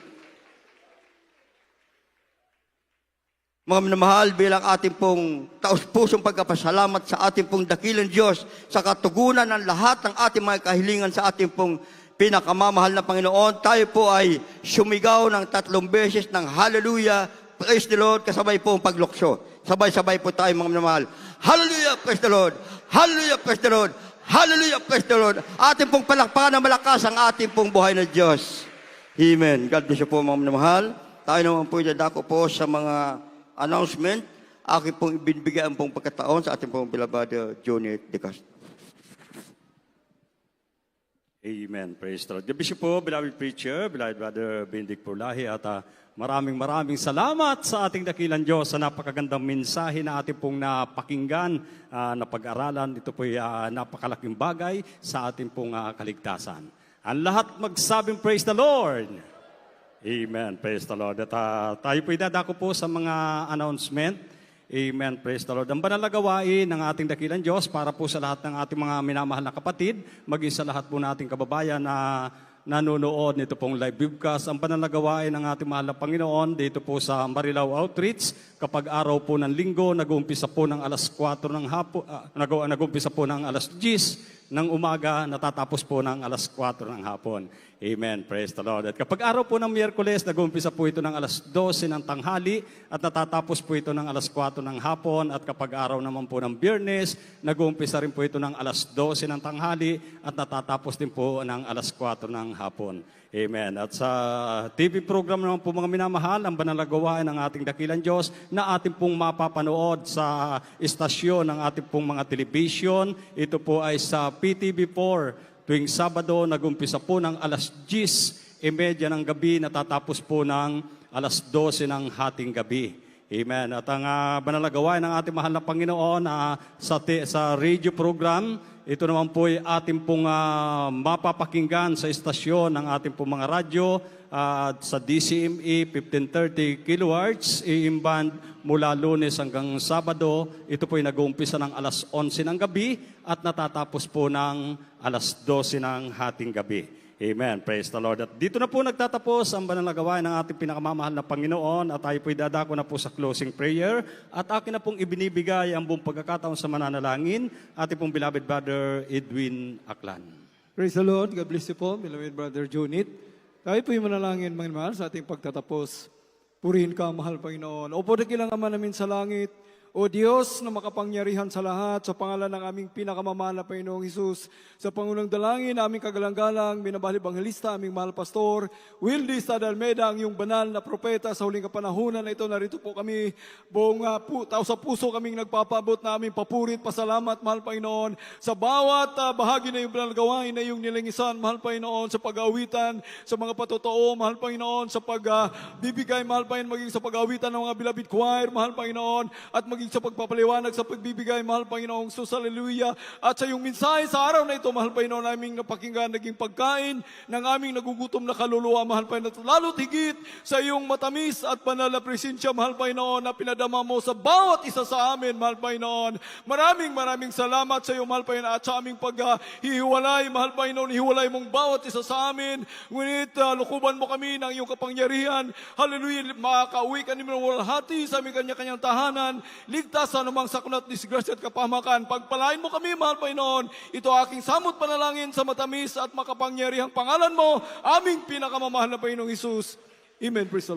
[SPEAKER 6] Mga minamahal, bilang ating pong taus-pusong pagkapasalamat sa ating pong dakilang Diyos sa katugunan ng lahat ng ating mga kahilingan sa ating pong pinakamamahal na Panginoon, tayo po ay sumigaw ng 3 beses ng hallelujah, praise the Lord, kasabay po ang paglukso. Sabay-sabay po tayo mga minamahal. Hallelujah, praise the Lord. Hallelujah, praise the Lord. Hallelujah, praise the Lord. Ating pong palakpakan na malakas ang ating pong buhay na Diyos. Amen. God bless you po mga minamahal. Tayo naman po dadako po sa mga announcement. Aking pong ibinibigyan pong pagkataon sa ating pong beloved Johnny De Castro.
[SPEAKER 4] Amen. Praise the Lord. God bless you po, beloved preacher, beloved brother Benedict Pulahi, at maraming salamat sa ating dakilang Diyos sa napakagandang mensahe na ating pong napakinggan, na pag-aralan. Ito po ay napakalaking bagay sa ating pong kaligtasan. Ang lahat magsabing praise the Lord. Amen. Praise the Lord. At tayo po idadako po sa mga announcement. Amen. Praise the Lord. Ang banal na gawain ng ating dakilang Diyos para po sa lahat ng ating mga minamahal na kapatid, maging sa lahat po nating kababayan na nanonood nito pong live webcast. Ang banal na gawain ng ating mahal na Panginoon dito po sa Marilao Outreach, kapag araw po ng linggo, nag-uumpisa po ng alas 4 ng hapon, nag-uumpisa po ng alas 10 ng umaga, natatapos po ng alas 4 ng hapon. Amen. Praise the Lord. At kapag araw po ng Miyerkules, nag-uumpisa po ito ng alas 12 ng tanghali at natatapos po ito ng alas 4 ng hapon. At kapag araw naman po ng Biyernes, nag-uumpisa rin po ito ng alas 12 ng tanghali at natatapos din po ng alas 4 ng hapon. Amen. At sa TV program naman po mga minamahal, ang banal na gawain ng ating dakilang Diyos na ating pong mapapanood sa istasyon ng ating pong mga television. Ito po ay sa PTV4. Tuwing Sabado, nag-umpisa po ng alas 10:30 ng gabi, natatapos po ng alas 12 ng hating gabi. Amen. At ang banal na gawain ng ating mahal na Panginoon sa radio program, ito naman po ay ating pong mapapakinggan sa istasyon ng ating pong mga radyo sa DCME 1530 kHz, AM band mula Lunes hanggang Sabado. Ito po ay nag-uumpisa ng alas 11 ng gabi at natatapos po ng alas 12 ng hating gabi. Amen. Praise the Lord. At dito na po nagtatapos ang banal na gawain ng ating pinakamamahal na Panginoon at tayo po idadako na po sa closing prayer at akin na pong ibinibigay ang buong pagkakataon sa mananalangin ating pong beloved brother Edwin Aklan.
[SPEAKER 5] Praise the Lord. God bless you po, beloved brother Junit. Tayo po'y manalangin, mga mahal, sa ating pagtatapos. Purihin ka, mahal Panginoon. Opo, dakilang Ama namin sa langit, O Diyos na makapangyarihan sa lahat, sa pangalan ng aming pinakamamahal na Panginoong Hesus, sa Pangulong Dalangin, aming kagalang-galang, minamahal Ebangelista, aming mahal Pastor, Wildy Almeida, ang iyong banal na propeta sa huling kapanahunan na ito, narito po kami, buong tao sa puso kaming nagpapabot na aming papurit, pasalamat, mahal Panginoon, sa bawat bahagi na iyong banal gawain na iyong nilingisan, mahal Panginoon, sa pag-awitan, sa mga patotoo, mahal Panginoon, sa pagbibigay, mahal Panginoon, maging sa pag-awitan ng mga beloved choir, mahal Panginoon, at maging higit sa pagpapaliwanag sa pagbibigay, mahal Panginoong Sus, hallelujah. At sa iyong mensahe sa araw na ito, mahal Panginoon, naming napakinggan, naging pagkain ng aming nagugutom na kaluluwa, mahal Panginoon. Lalo't higit sa iyong matamis at banal na presensya, mahal Panginoon, na pinadama mo sa bawat isa sa amin, mahal Panginoon. Maraming salamat sa iyo, mahal Panginoon, at sa aming paghihiwalay, mahal Panginoon, hiwalay mong bawat isa sa amin. Ngunit lukuban mo kami ng iyong kapangyarihan. Hallelujah, makakauwi ka namin ng walhati sa aming kanya-kanyang tahanan. Ligtas sa anumang sakuna at disgrasya at kapahamakan. Pagpalain mo kami, mahal Panginoon. Ito aking samot panalangin sa matamis at makapangyarihang pangalan mo, aming pinakamamahal na Panginoong Hesus. Amen. Praise the Lord.